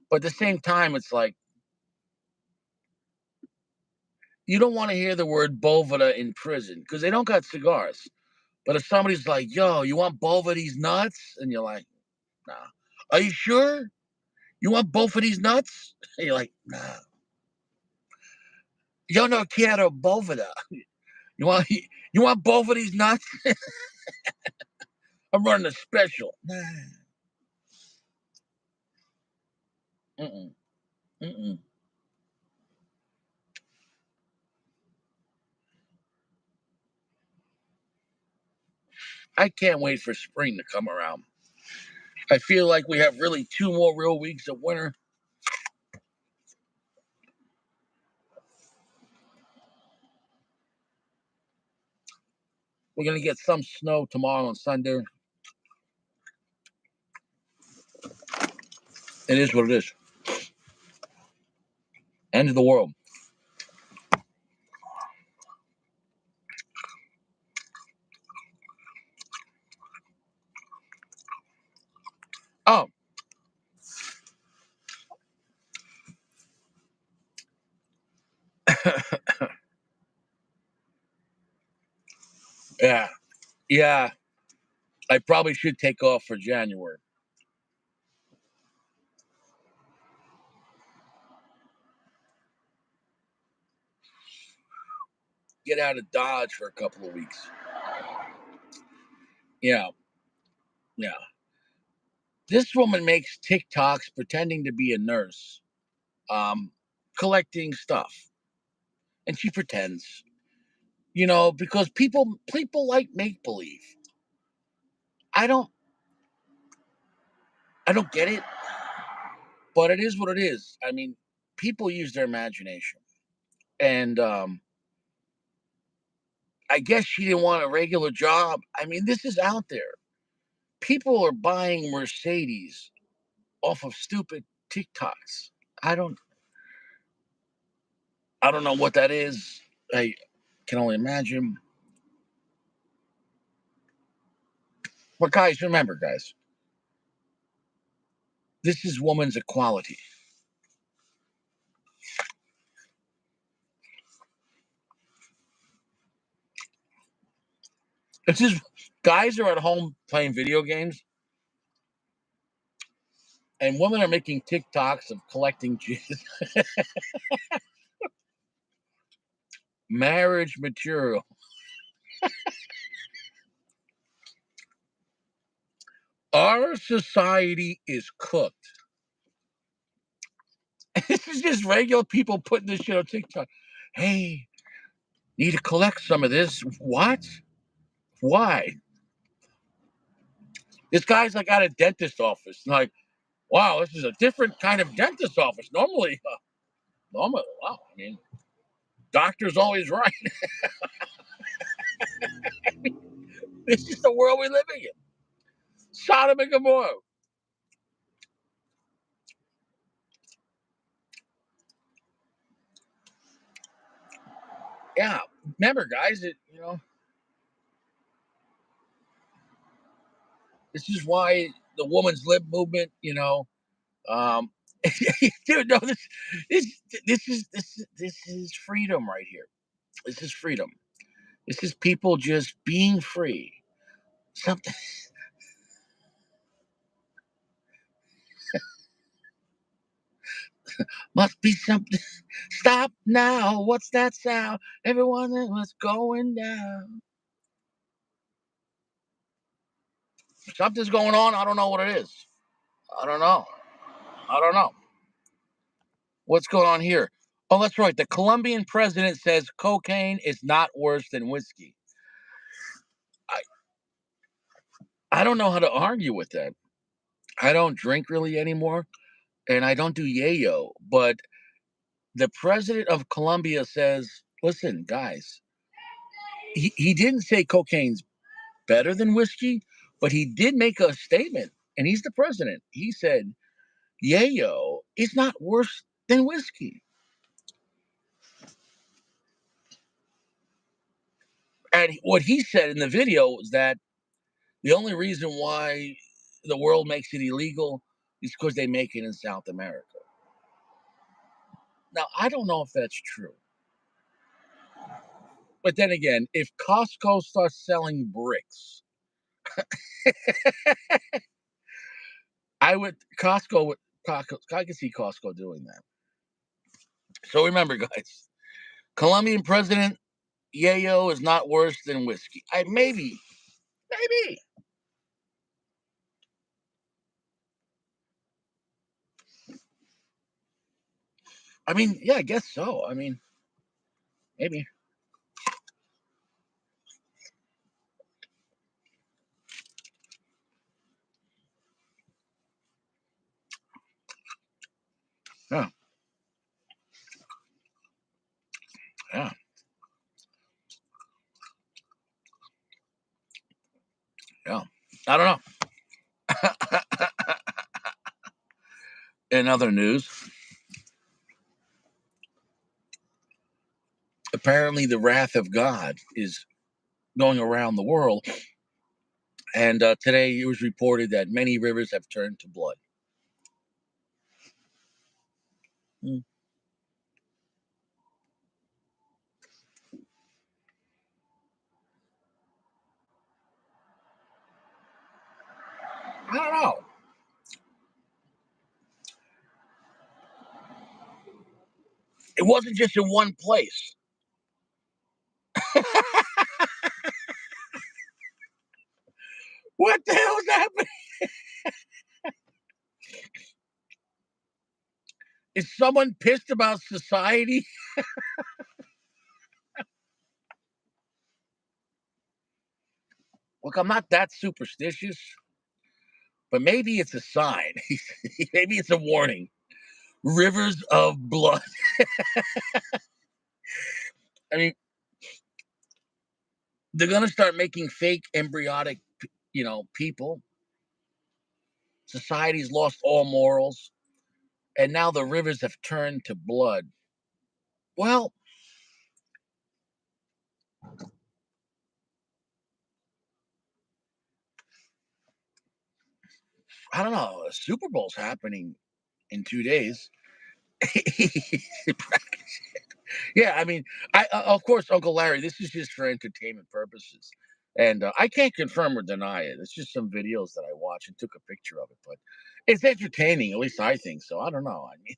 but at the same time, it's like you don't want to hear the word Bovida in prison because they don't got cigars. But if somebody's like, "Yo, you want both of these nuts?" and you're like, "Nah." Are you sure? You want both of these nuts? And you're like, "Nah." Yo no quiero bovida. You want both of these nuts? I'm running a special. Nah. Mm-mm. Mm-mm. I can't wait for spring to come around. I feel like we have really 2 more real weeks of winter. We're gonna get some snow tomorrow and Sunday. It is what it is. End of the world. Oh, yeah, yeah. I probably should take off for January. Get out of Dodge for a couple of weeks. Yeah, yeah. This woman makes TikToks pretending to be a nurse, um, collecting stuff, and she pretends, because people like make believe. I don't, I don't get it, but it is what it is. I mean, people use their imagination, and I guess she didn't want a regular job. I mean, this is out there. People are buying Mercedes off of stupid TikToks. I don't, I don't know what that is. I can only imagine. But guys, remember, guys, this is woman's equality. It's just guys are at home playing video games, and women are making TikToks of collecting marriage material. Our society is cooked. This is just regular people putting this shit on TikTok. Hey, need to collect some of this. What? Why? This guy's like at a dentist office. Like, wow, this is a different kind of dentist office. Normally, wow. I mean, doctor's always right. This is the world we're living in. Sodom and Gomorrah. Yeah, remember, guys. This is why the woman's lib movement. Um, dude, no, this, this is freedom right here. This is freedom. This is people just being free. Something must be something. Stop now. What's that sound? Everyone, what's going down? Something's going on. I don't know what it is. I don't know. I don't know. What's going on here? Oh, that's right. The Colombian president says cocaine is not worse than whiskey. I, I don't know how to argue with that. I don't drink really anymore, and I don't do yayo. But the president of Colombia says, listen, guys, he didn't say cocaine's better than whiskey, but he did make a statement, and he's the president. He said, yayo is not worse than whiskey. And what he said in the video was that the only reason why the world makes it illegal is because they make it in South America. Now, I don't know if that's true. But then again, if Costco starts selling bricks, I would Costco would Costco, I can see Costco doing that. So remember, guys, Colombian president Yayo is not worse than whiskey. Maybe. I mean, yeah, I guess so. I mean, maybe. Yeah, yeah, yeah. I don't know. In other news, apparently the wrath of God is going around the world, and today it was reported that many rivers have turned to blood. Mm, I don't know. It wasn't just in one place. What the hell is happening? Is someone pissed about society? Look, I'm not that superstitious, but maybe it's a sign. Maybe it's a warning. Rivers of blood. I mean, they're gonna start making fake embryonic, people. Society's lost all morals, and now the rivers have turned to blood. Well, I don't know. Super Bowl's happening in 2 days. Yeah, I mean, of course, Uncle Larry, this is just for entertainment purposes, and I can't confirm or deny it. It's just some videos that I watched and took a picture of it, but it's entertaining. At least I think so. I don't know. I mean,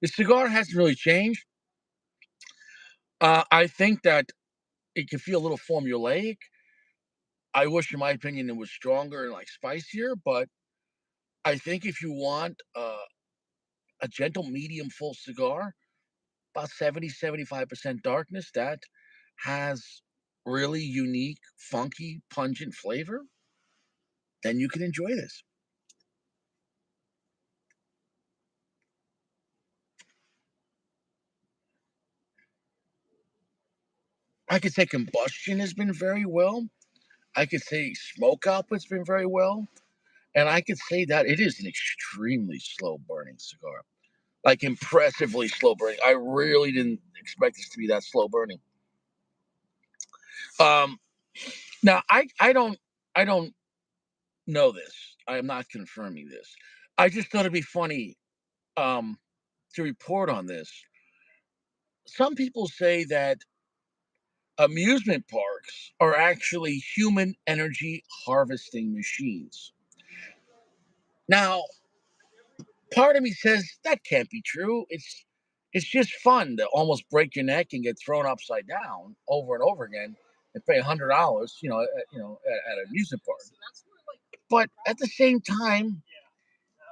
the cigar hasn't really changed. I think that it can feel a little formulaic. I wish, in my opinion, it was stronger and like spicier, but I think if you want a gentle, medium, full cigar, about 70, 75% darkness, that has really unique, funky, pungent flavor, then you can enjoy this. I could say combustion has been very well. I could say smoke output's been very well. And I could say that it is an extremely slow burning cigar, like impressively slow burning. I really didn't expect this to be that slow burning. Um, now I don't know this. I am not confirming this. I just thought it'd be funny um, to report on this. Some people say that amusement parks are actually human energy harvesting machines. Now, part of me says that can't be true. It's just fun to almost break your neck and get thrown upside down over and over again and pay $100, at an amusement park. But at the same time,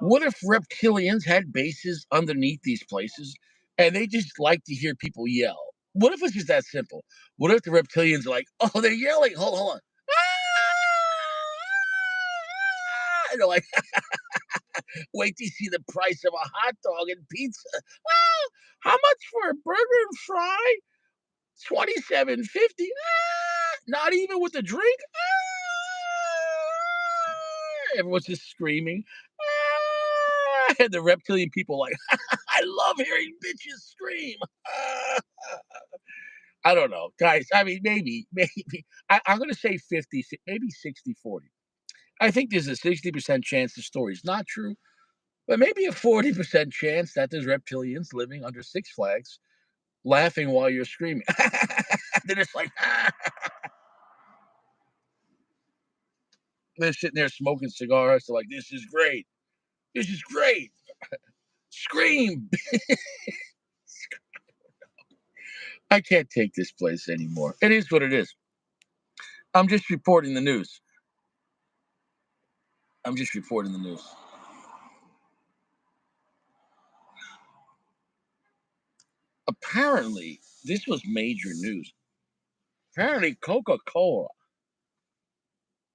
what if reptilians had bases underneath these places and they just like to hear people yell? What if it's just that simple? What if the reptilians are like, oh, they're yelling? Hold on. And they're like, wait till you see the price of a hot dog and pizza. Ah, how much for a burger and fry? 27.50. Ah, not even with the drink. Ah, everyone's just screaming. Ah, and the reptilian people like, I love hearing bitches scream. Ah. I don't know, guys. I mean, maybe. I'm going to say 50, maybe 60-40. I think there's a 60% chance the story's not true, but maybe a 40% chance that there's reptilians living under Six Flags laughing while you're screaming. They're just like, they're sitting there smoking cigars. They're like, this is great. This is great. Scream. I can't take this place anymore. It is what it is. I'm just reporting the news. I'm just reporting the news. Apparently, this was major news. Apparently, Coca Cola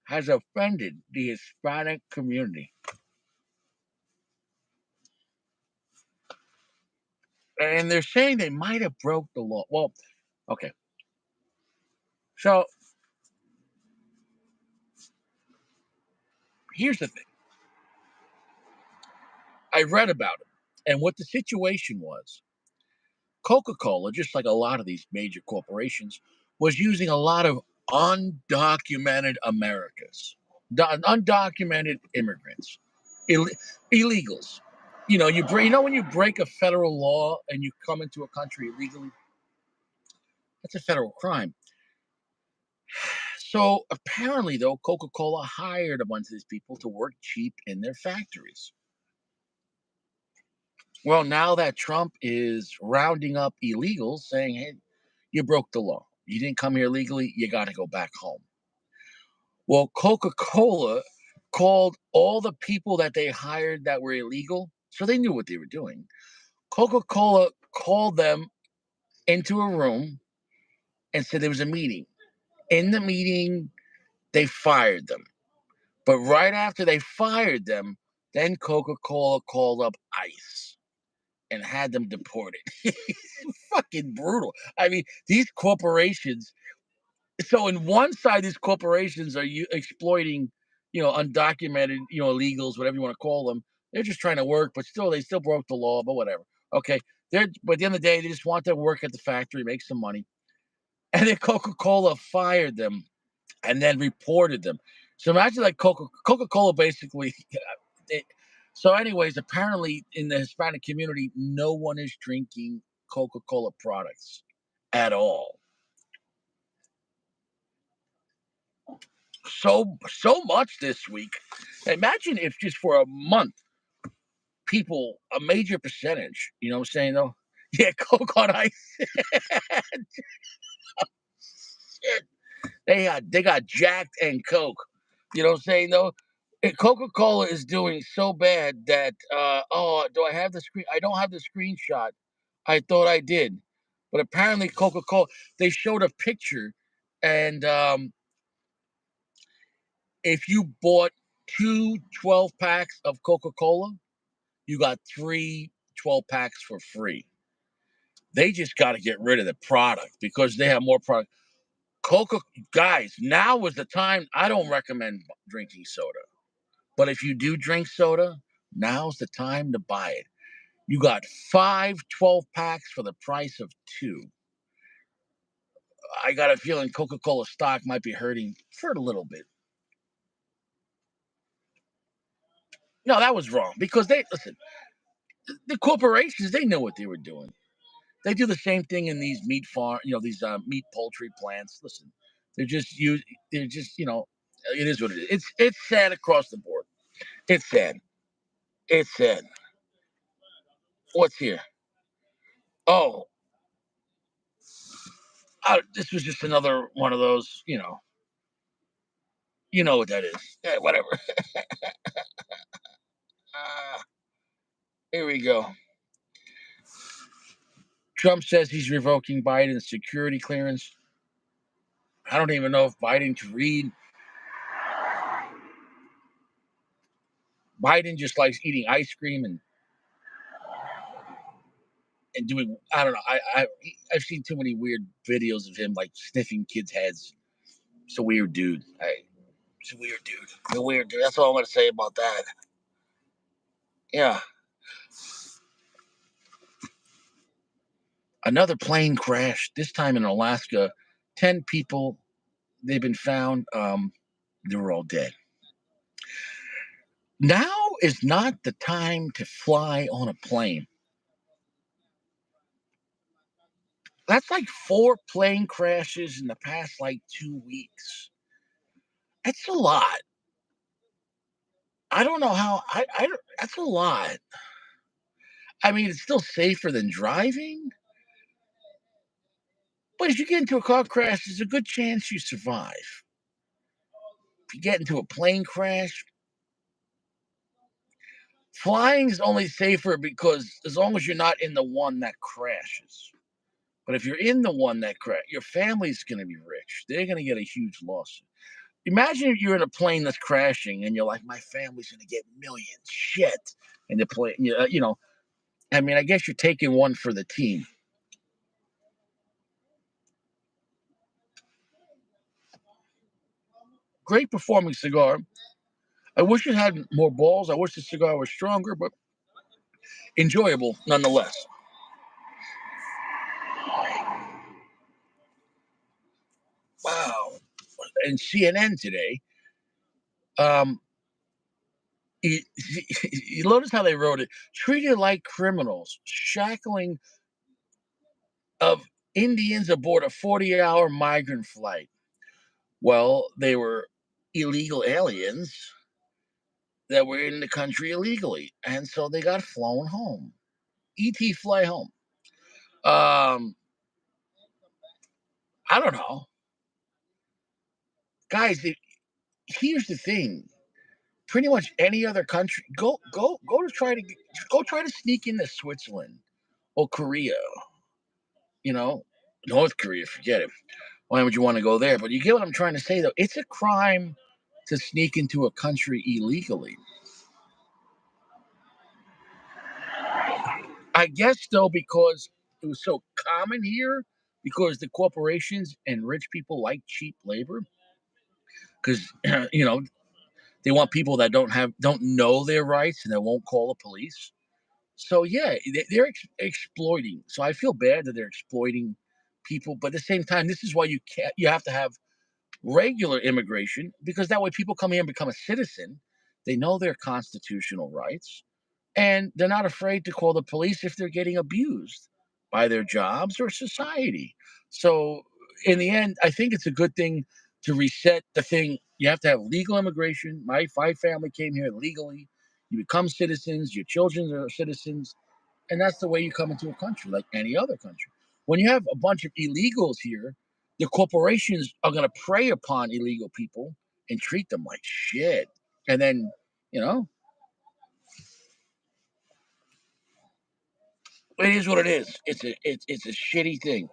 has offended the Hispanic community. And they're saying they might have broke the law. Well, okay. So here's the thing. I read about it. And what the situation was, Coca-Cola, just like a lot of these major corporations, was using a lot of undocumented Americans, undocumented immigrants, Ill- illegals. When you break a federal law and you come into a country illegally, that's a federal crime. So apparently, though, Coca-Cola hired a bunch of these people to work cheap in their factories. Well, now that Trump is rounding up illegals, saying, "Hey, you broke the law. You didn't come here legally. You got to go back home." Well, Coca-Cola called all the people that they hired that were illegal, so they knew what they were doing. Coca-Cola called them into a room and said there was a meeting. In the meeting, they fired them. But right after they fired them, then Coca-Cola called up ICE and had them deported. Fucking brutal. I mean, these corporations. So, in one side, these corporations are exploiting, undocumented, illegals, whatever you want to call them. They're just trying to work, but still, they still broke the law. But whatever. Okay, but at the end of the day, they just want to work at the factory, make some money, and then Coca-Cola fired them and then reported them. So imagine like Coca-Cola basically. It, so, anyways, apparently in the Hispanic community, no one is drinking Coca-Cola products at all. So much this week. Imagine if just for a month, people, a major percentage, you know what I'm saying though? Yeah, Coke on ice. Shit. They got jacked and Coke. You know what I'm saying though? Coca-Cola is doing so bad that oh, do I have the screen? I don't have the screenshot. I thought I did. But apparently Coca-Cola, they showed a picture And if you bought two 12 packs of Coca Cola, you got three 12 packs for free. They just got to get rid of the product because they have more product. Coca, guys, now is the time. I don't recommend drinking soda, but if you do drink soda, now's the time to buy it. You got 5 12 packs for the price of two. I got a feeling Coca Cola stock might be hurting for a little bit. No, that was wrong because they listen. The corporations, they know what they were doing. They do the same thing in these meat farm, these meat poultry plants. Listen, they're just use, they're just, it is what it is. It's sad across the board. It's sad. It's sad. What's here? Oh, this was just another one of those. You know what that is. Yeah, whatever. Uh, Here we go. Trump says he's revoking Biden's security clearance. I don't even know if Biden can read. Biden just likes eating ice cream and doing. I don't know. I've seen too many weird videos of him like sniffing kids' heads. It's a weird dude. It's a weird dude. A weird dude. That's all I'm gonna say about that. Yeah. Another plane crash. This time in Alaska. 10 people. They've been found. They were all dead. Now is not the time to fly on a plane. That's like 4 plane crashes in the past like 2 weeks. That's a lot. I don't know how. That's a lot. I mean, it's still safer than driving, but if you get into a car crash, there's a good chance you survive. If you get into a plane crash, flying is only safer because as long as you're not in the one that crashes. But if you're in the one that crash, your family's going to be rich. They're going to get a huge loss. Imagine if you're in a plane that's crashing and you're like, my family's going to get millions. Shit. And the plane, I mean, I guess you're taking one for the team. Great performing cigar. I wish it had more balls. I wish the cigar was stronger, but enjoyable nonetheless. Wow. And CNN today, um, you notice how they wrote it treated like criminals, shackling of Indians aboard a 40-hour migrant flight. Well, they were illegal aliens that were in the country illegally. And so they got flown home. ET fly home. Um, I don't know. Guys, here's the thing. Pretty much any other country, go try to sneak into Switzerland or Korea, you know, North Korea, forget it. Why would you want to go there? But you get what I'm trying to say though. It's a crime to sneak into a country illegally. I guess though, because it was so common here, because the corporations and rich people like cheap labor, because they want people that don't know their rights and that won't call the police. So yeah, they're exploiting. So I feel bad that they're exploiting people, but at the same time, this is why you have to have regular immigration because that way people come here and become a citizen. They know their constitutional rights and they're not afraid to call the police if they're getting abused by their jobs or society. So, in the end, I think it's a good thing to reset the thing. You have to have legal immigration. My family came here legally. You become citizens, your children are citizens, and that's the way you come into a country like any other country. When you have a bunch of illegals here, the corporations are going to prey upon illegal people and treat them like shit. And then, you know, it is what it is. It's a shitty thing.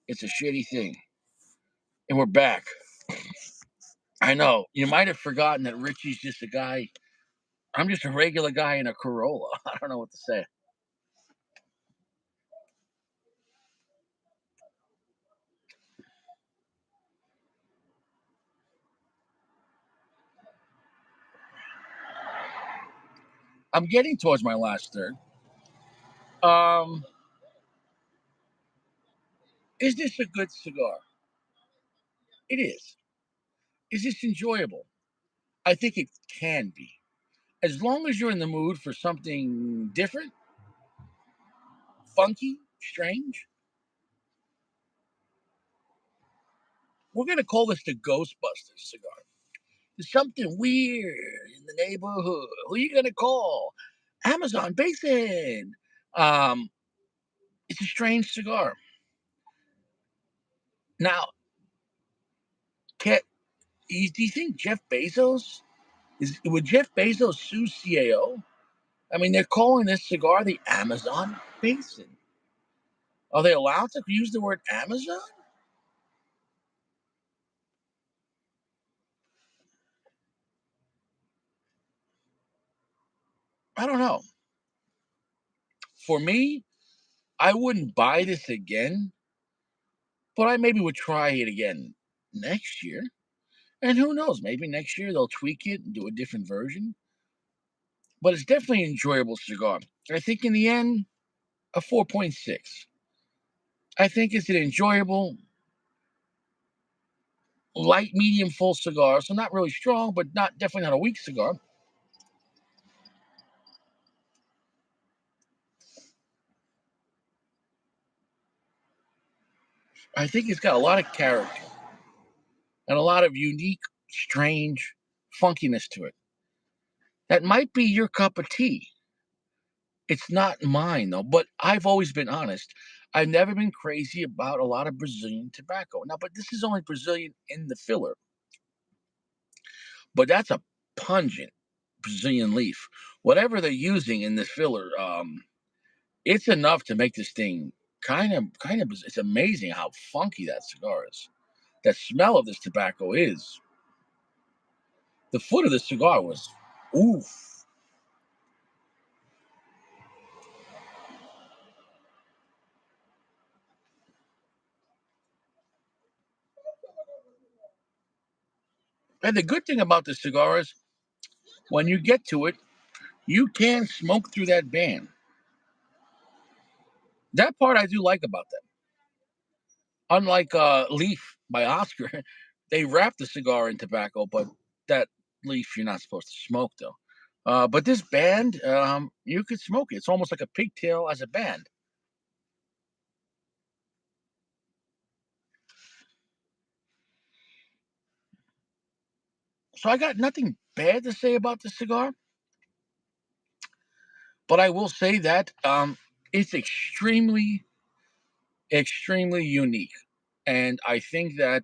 It's a shitty thing. And we're back. I know. You might have forgotten that Richie's just a guy. I'm just a regular guy in a Corolla. I don't know what to say. I'm getting towards my last third. Um, is this a good cigar? It is. Is this enjoyable? I think it can be. As long as you're in the mood for something different, funky, strange, we're going to call this the Ghostbusters cigar. There's something weird in the neighborhood. Who are you going to call? Amazon Basin. Um, it's a strange cigar. Now, can, do you think Jeff Bezos would Jeff Bezos sue CAO? I mean, they're calling this cigar the Amazon Basin. Are they allowed to use the word Amazon? I don't know. For me, I wouldn't buy this again, but I maybe would try it again next year. And who knows? Maybe next year they'll tweak it and do a different version. But it's definitely an enjoyable cigar. I think in the end, a 4.6. I think it's an enjoyable, light, medium, full cigar. So not really strong, but not definitely not a weak cigar. I think it's got a lot of character and a lot of unique, strange funkiness to it. That might be your cup of tea. It's not mine though, but I've always been honest. I've never been crazy about a lot of Brazilian tobacco. Now, but this is only Brazilian in the filler, but that's a pungent Brazilian leaf. Whatever they're using in this filler, it's enough to make this thing kind of. It's amazing how funky that cigar is. The smell of this tobacco is. The foot of the cigar was, oof. And the good thing about the cigar is when you get to it, you can smoke through that band. That part I do like about them. Unlike Leaf by Oscar, they wrap the cigar in tobacco, but that leaf you're not supposed to smoke though. But this band, you could smoke it. It's almost like a pigtail as a band. So I got nothing bad to say about the cigar, but I will say that it's extremely, extremely unique, and I think that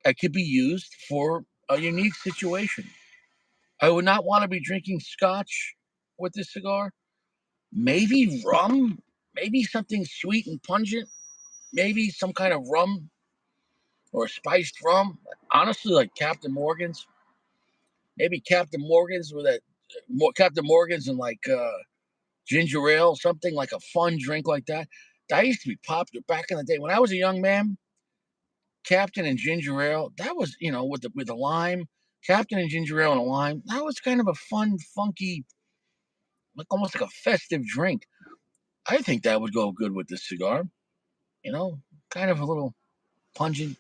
it could be used for a unique situation. I would not want to be drinking scotch with this cigar. Maybe rum, maybe something sweet and pungent, maybe some kind of rum or spiced rum. Honestly, like Captain Morgan's, maybe Captain Morgan's with a Captain Morgan's and like ginger ale, something like a fun drink like that. That used to be popular back in the day when I was a young man. Captain and ginger ale, that was with the lime, Captain and ginger ale and a lime. That was kind of a fun, funky, like almost like a festive drink. I think that would go good with this cigar. You know, kind of a little pungent,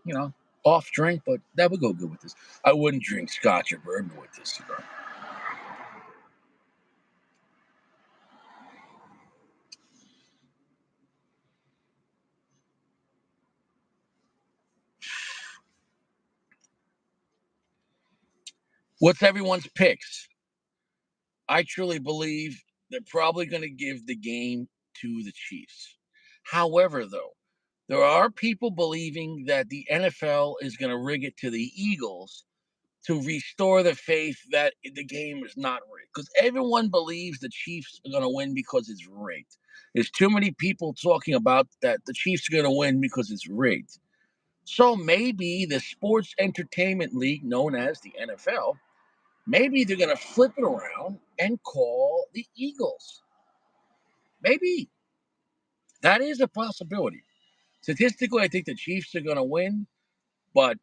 you know, off drink, but that would go good with this. I wouldn't drink scotch or bourbon with this cigar. What's everyone's picks? I truly believe they're probably going to give the game to the Chiefs. However, though, there are people believing that the NFL is going to rig it to the Eagles to restore the faith that the game is not rigged. Because everyone believes the Chiefs are going to win because it's rigged. There's too many people talking about that the Chiefs are going to win because it's rigged. So maybe the Sports Entertainment League, known as the NFL, maybe they're going to flip it around and call the Eagles. Maybe that is a possibility. Statistically, I think the Chiefs are going to win, but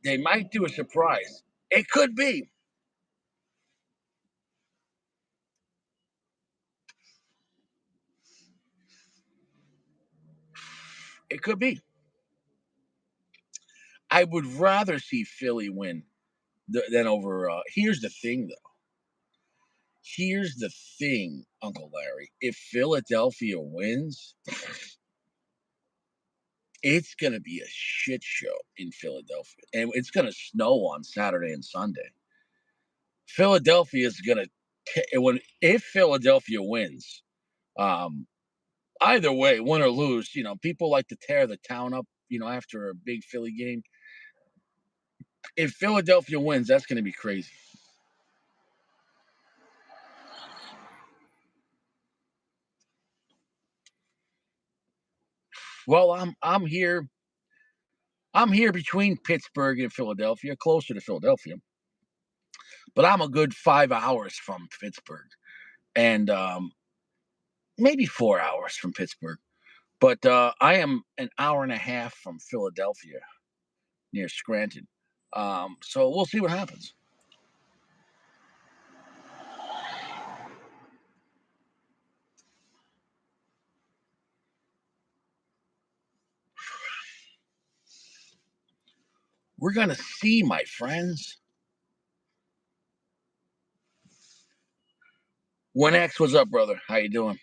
they might do a surprise. It could be. It could be. I would rather see Philly win than over. Here's the thing, though. Here's the thing, Uncle Larry. If Philadelphia wins, it's going to be a shit show in Philadelphia. And it's going to snow on Saturday and Sunday. Philadelphia is going to, if Philadelphia wins, um, either way, win or lose, people like to tear the town up, after a big Philly game. If Philadelphia wins, that's going to be crazy. Well, I'm here. I'm here between Pittsburgh and Philadelphia, closer to Philadelphia, but I'm a good 5 hours from Pittsburgh, and maybe 4 hours from Pittsburgh. But I am an hour and a half from Philadelphia, near Scranton. So we'll see what happens. We're gonna see, my friends. One X, what's up, brother? How you doing?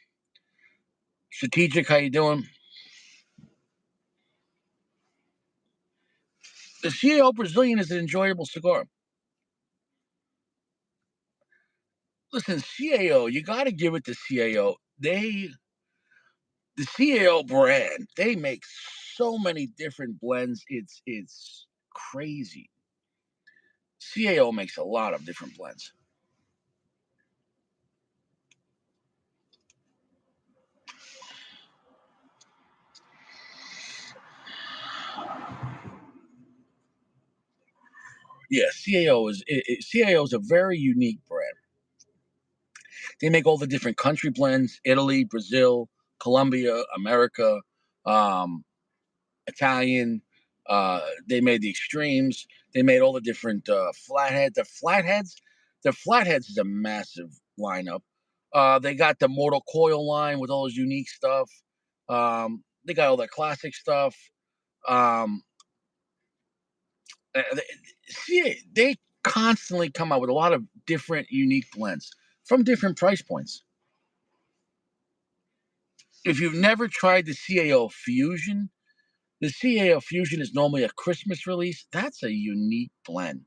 Strategic, how you doing? The CAO Brazilian is an enjoyable cigar. Listen, CAO, you got to give it to CAO. The CAO brand, they make so many different blends. It's crazy. CAO makes a lot of different blends. Yeah, CAO is a very unique brand. They make all the different country blends: Italy, Brazil, Colombia, America, um, Italian. They made the extremes. They made all the different flatheads. The flatheads is a massive lineup. They got the Mortal Coil line with all those unique stuff. They got all their classic stuff. Um, they constantly come out with a lot of different unique blends from different price points. If you've never tried the CAO Fusion, the CAO Fusion is normally a Christmas release. That's a unique blend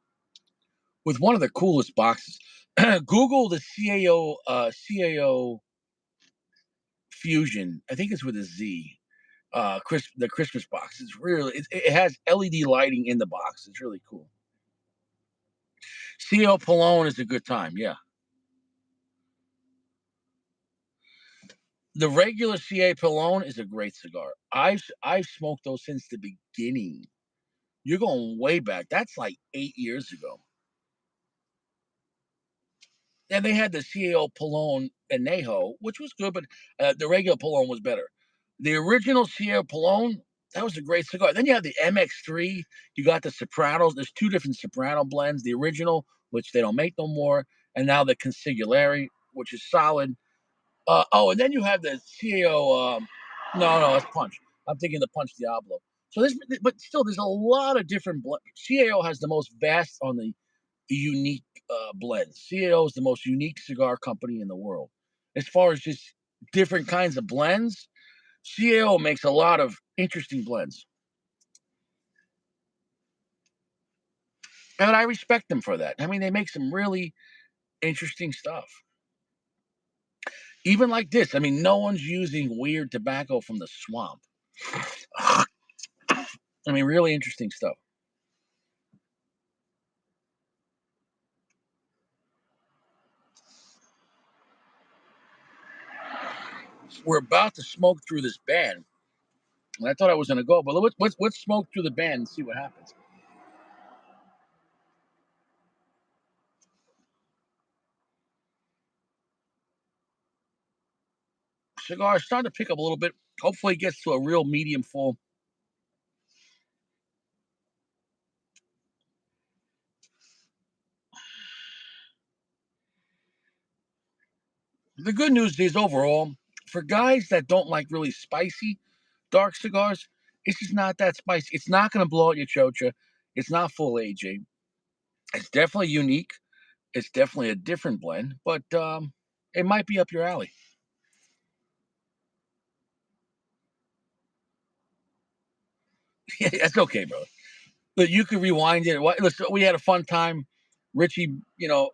with one of the coolest boxes. Google the CAO Fusion. I think it's with a Z. The Christmas box. It has LED lighting in the box. It's really cool. CAO Polone is a good time. Yeah, the regular CA Polone is a great cigar. I've smoked those since the beginning. You're going way back. That's like 8 years ago. And they had the CAO Polone Anejo, which was good, but the regular Polone was better. The original CAO Polone, that was a great cigar. Then you have the MX3. You got the Sopranos. There's two different Soprano blends. The original, which they don't make no more, and now the Consigliere, which is solid. And then you have the CAO. No, that's Punch. I'm thinking the Punch Diablo. But still, there's a lot of different blends. CAO has the most vast on the unique blends. CAO is the most unique cigar company in the world. As far as just different kinds of blends, CAO makes a lot of interesting blends. And I respect them for that. I mean, they make some really interesting stuff. Even like this. I mean, no one's using weird tobacco from the swamp. I mean, really interesting stuff. we're about to smoke through this band, and I thought I was going to go, but let's smoke through the band and see what happens. Cigar is starting to pick up a little bit. Hopefully, it gets to a real medium full. The good news is overall, for guys that don't like really spicy dark cigars, it's just not that spicy. It's not going to blow out your chocha. It's not full AJ. It's definitely unique. It's definitely a different blend, but it might be up your alley. That's okay, brother. But you can rewind it. Listen, we had a fun time. Richie,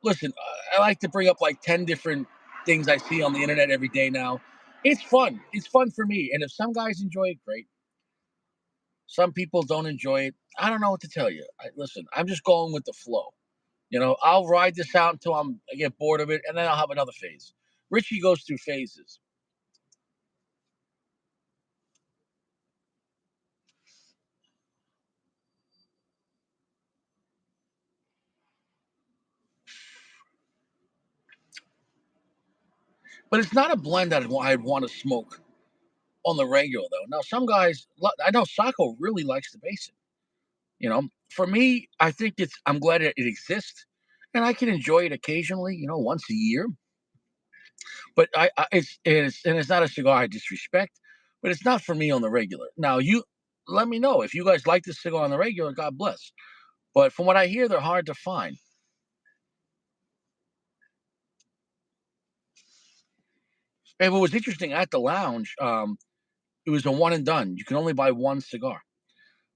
listen, I like to bring up like 10 different things I see on the internet every day now. It's fun. It's fun for me. And if some guys enjoy it, great. Some people don't enjoy it. I don't know what to tell you. Listen, I'm just going with the flow. I'll ride this out until I get bored of it, and then I'll have another phase. Richie goes through phases. But it's not a blend that I'd want to smoke on the regular, though. Now, some guys, I know Sacco really likes the Basin. For me, I think I'm glad it exists, and I can enjoy it occasionally, once a year. But it's not a cigar I disrespect, but it's not for me on the regular. Now, you let me know if you guys like this cigar on the regular. God bless. But from what I hear, they're hard to find. And what was interesting at the lounge, it was a one and done. You can only buy one cigar.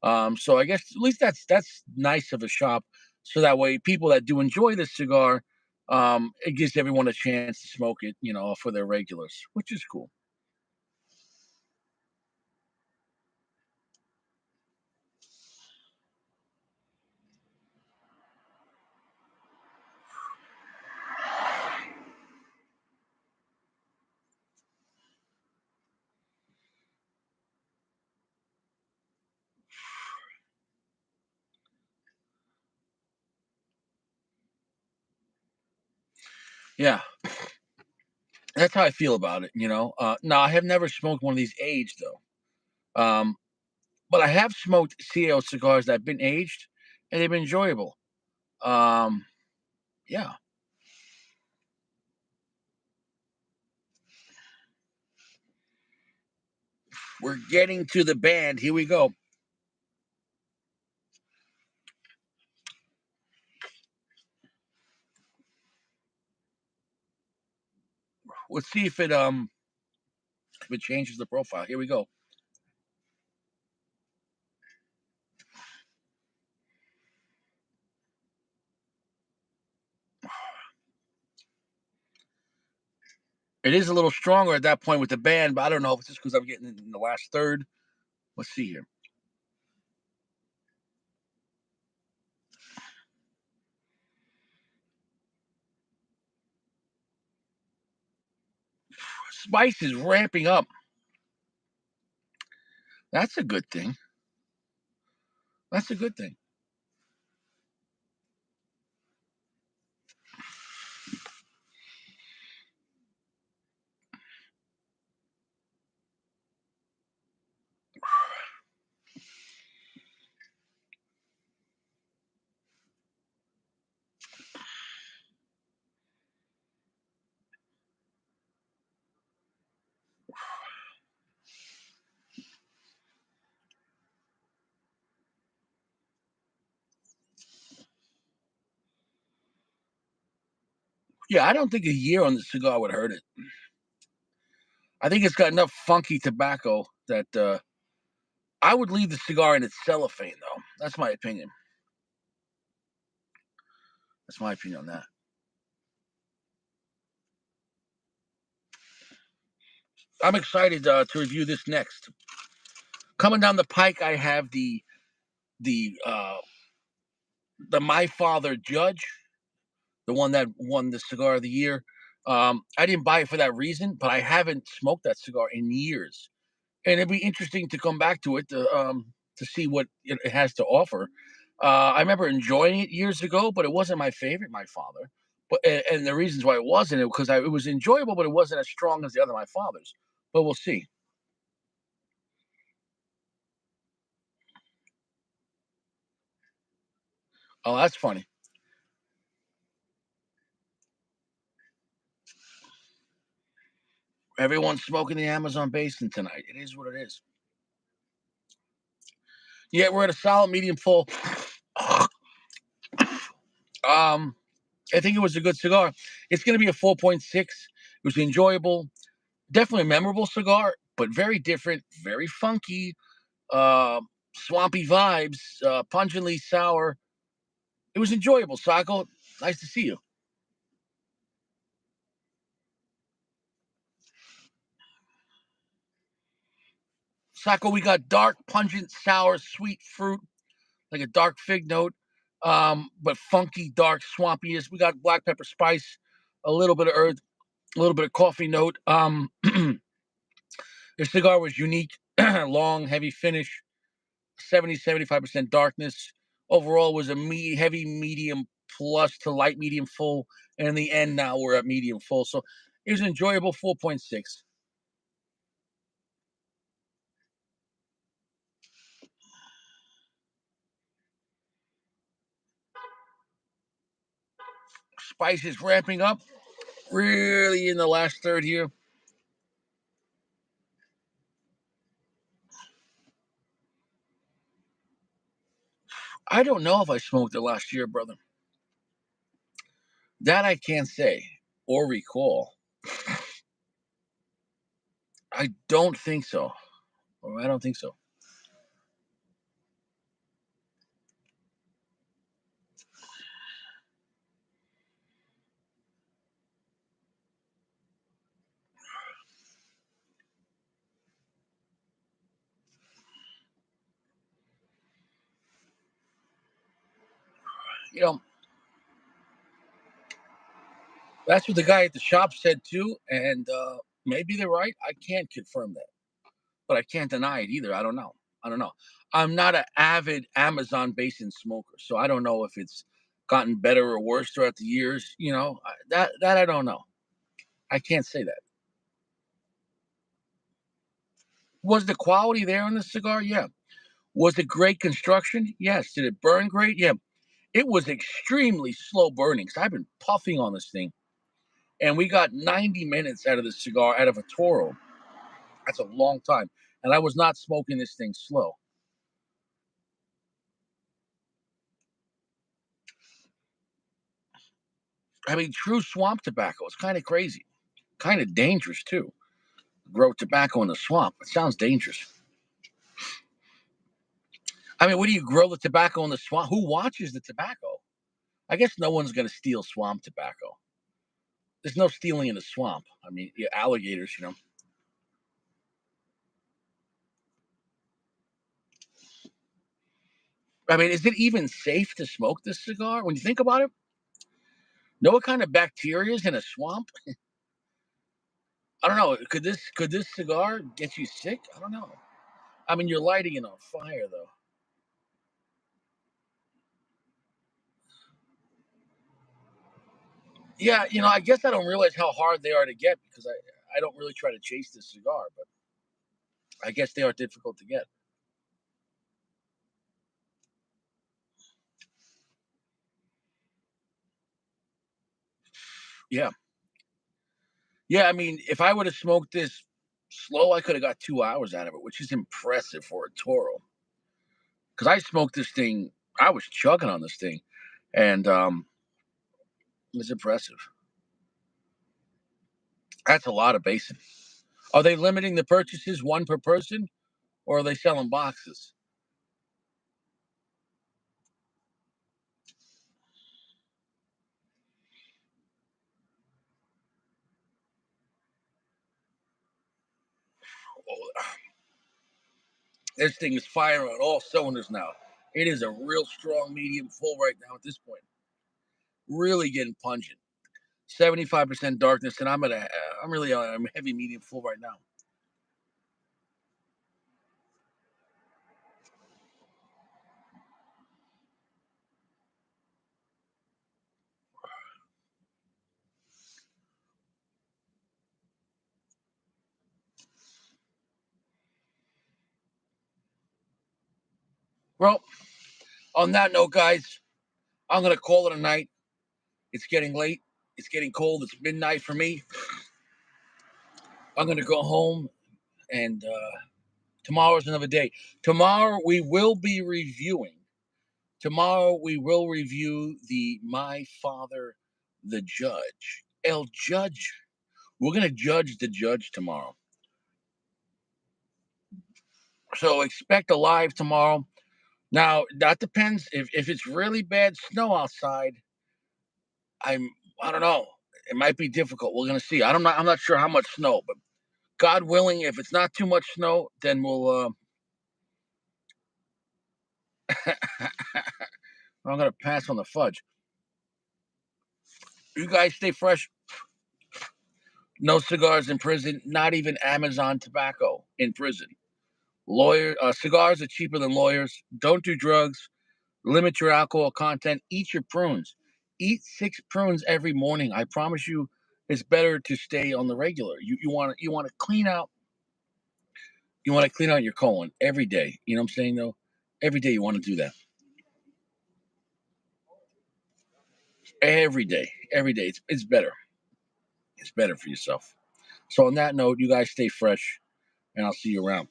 So I guess at least that's nice of a shop. So that way, people that do enjoy this cigar, it gives everyone a chance to smoke it, for their regulars, which is cool. Yeah, that's how I feel about it. Now I have never smoked one of these aged though, but I have smoked CAO cigars that have been aged, and they've been enjoyable. Um, yeah, we're getting to the band. Here we go. Let's see if it changes the profile. Here we go. It is a little stronger at that point with the band, but I don't know if it's just because I'm getting in the last third. Let's see here. Spice is ramping up. That's a good thing. That's a good thing. Yeah, I don't think a year on the cigar would hurt it. I think it's got enough funky tobacco that I would leave the cigar in its cellophane, though. That's my opinion. That's my opinion on that. I'm excited to review this next. Coming down the pike, I have the My Father Judge, the one that won the cigar of the year. I didn't buy it for that reason, but I haven't smoked that cigar in years, and it'd be interesting to come back to it to see what it has to offer. I remember enjoying it years ago, but it wasn't my favorite. My father, but and the reasons why it wasn't it because it was enjoyable, but it wasn't as strong as the other my fathers. But we'll see. Oh, that's funny. Everyone's smoking the Amazon Basin tonight. It is what it is. Yeah, we're at a solid medium full. Um, I think it was a good cigar. It's going to be a 4.6. It was enjoyable, definitely a memorable cigar, but very different, very funky, uh, swampy vibes, pungently sour. It was enjoyable, Sako. Nice to see you. Sako, we got dark, pungent, sour, sweet fruit, like a dark fig note, but funky, dark, swampiness. We got black pepper spice, a little bit of earth, a little bit of coffee note. The cigar was unique, long, heavy finish, 70-75% darkness. Overall was a heavy medium plus to light medium full. And in the end, now we're at medium full. So it was enjoyable 4.6. Spice is ramping up really in the last third here. I don't know if I smoked it last year, brother. That I can't say or recall. I don't think so. I don't think so. You know, that's what the guy at the shop said too, and maybe they're right. I can't confirm that, but I can't deny it either. I don't know. I don't know. I'm not an avid Amazon Basin smoker, so I don't know if it's gotten better or worse throughout the years. That I don't know. I can't say that. Was the quality there on the cigar? Yeah. Was it great construction? Yes. Did it burn great? Yeah. It was extremely slow burning. So I've been puffing on this thing, and we got 90 minutes out of the cigar out of a Toro. That's a long time, and I was not smoking this thing slow. I mean, true swamp tobacco. It's kind of crazy, kind of dangerous too. Grow tobacco in the swamp. It sounds dangerous. I mean, what do you grow the tobacco in the swamp? Who watches the tobacco? I guess no one's going to steal swamp tobacco. There's no stealing in the swamp. I mean, yeah, alligators, you know. I mean, is it even safe to smoke this cigar? When you think about it, know what kind of bacteria is in a swamp? I don't know. Could this cigar get you sick? I don't know. I mean, you're lighting it on fire, though. Yeah, I guess I don't realize how hard they are to get because I don't really try to chase this cigar, but I guess they are difficult to get. Yeah, yeah. I mean, if I would have smoked this slow, I could have got 2 hours out of it, which is impressive for a Toro. Because I smoked this thing, I was chugging on this thing, and it was impressive. That's a lot of basin. Are they limiting the purchases one per person, or are they selling boxes? Oh, this thing is firing on all cylinders now. It is a real strong medium full right now at this point. Really getting pungent. 75% darkness, and I'm really I'm heavy medium full right now. Well, on that note, guys, I'm gonna call it a night. It's getting late. It's getting cold. It's midnight for me. I'm gonna go home, and tomorrow's another day. Tomorrow we will be reviewing. Tomorrow we will review the My Father, the Judge. El Judge. We're gonna judge the judge tomorrow. So expect a live tomorrow. Now that depends. If it's really bad snow outside, I'm I don't know. It might be difficult. We're gonna see. I'm not sure how much snow, but God willing, if it's not too much snow, then I'm gonna pass on the fudge. You guys stay fresh. No cigars in prison. Not even Amazon tobacco in prison. Cigars are cheaper than lawyers. Don't do drugs. Limit your alcohol content. Eat your prunes. Eat 6 prunes every morning. I promise you, it's better to stay on the regular. You want to clean out. You want to clean out your colon every day. You know what I'm saying though? Every day you want to do that. Every day. Every day. It's better. It's better for yourself. So on that note, you guys stay fresh, and I'll see you around.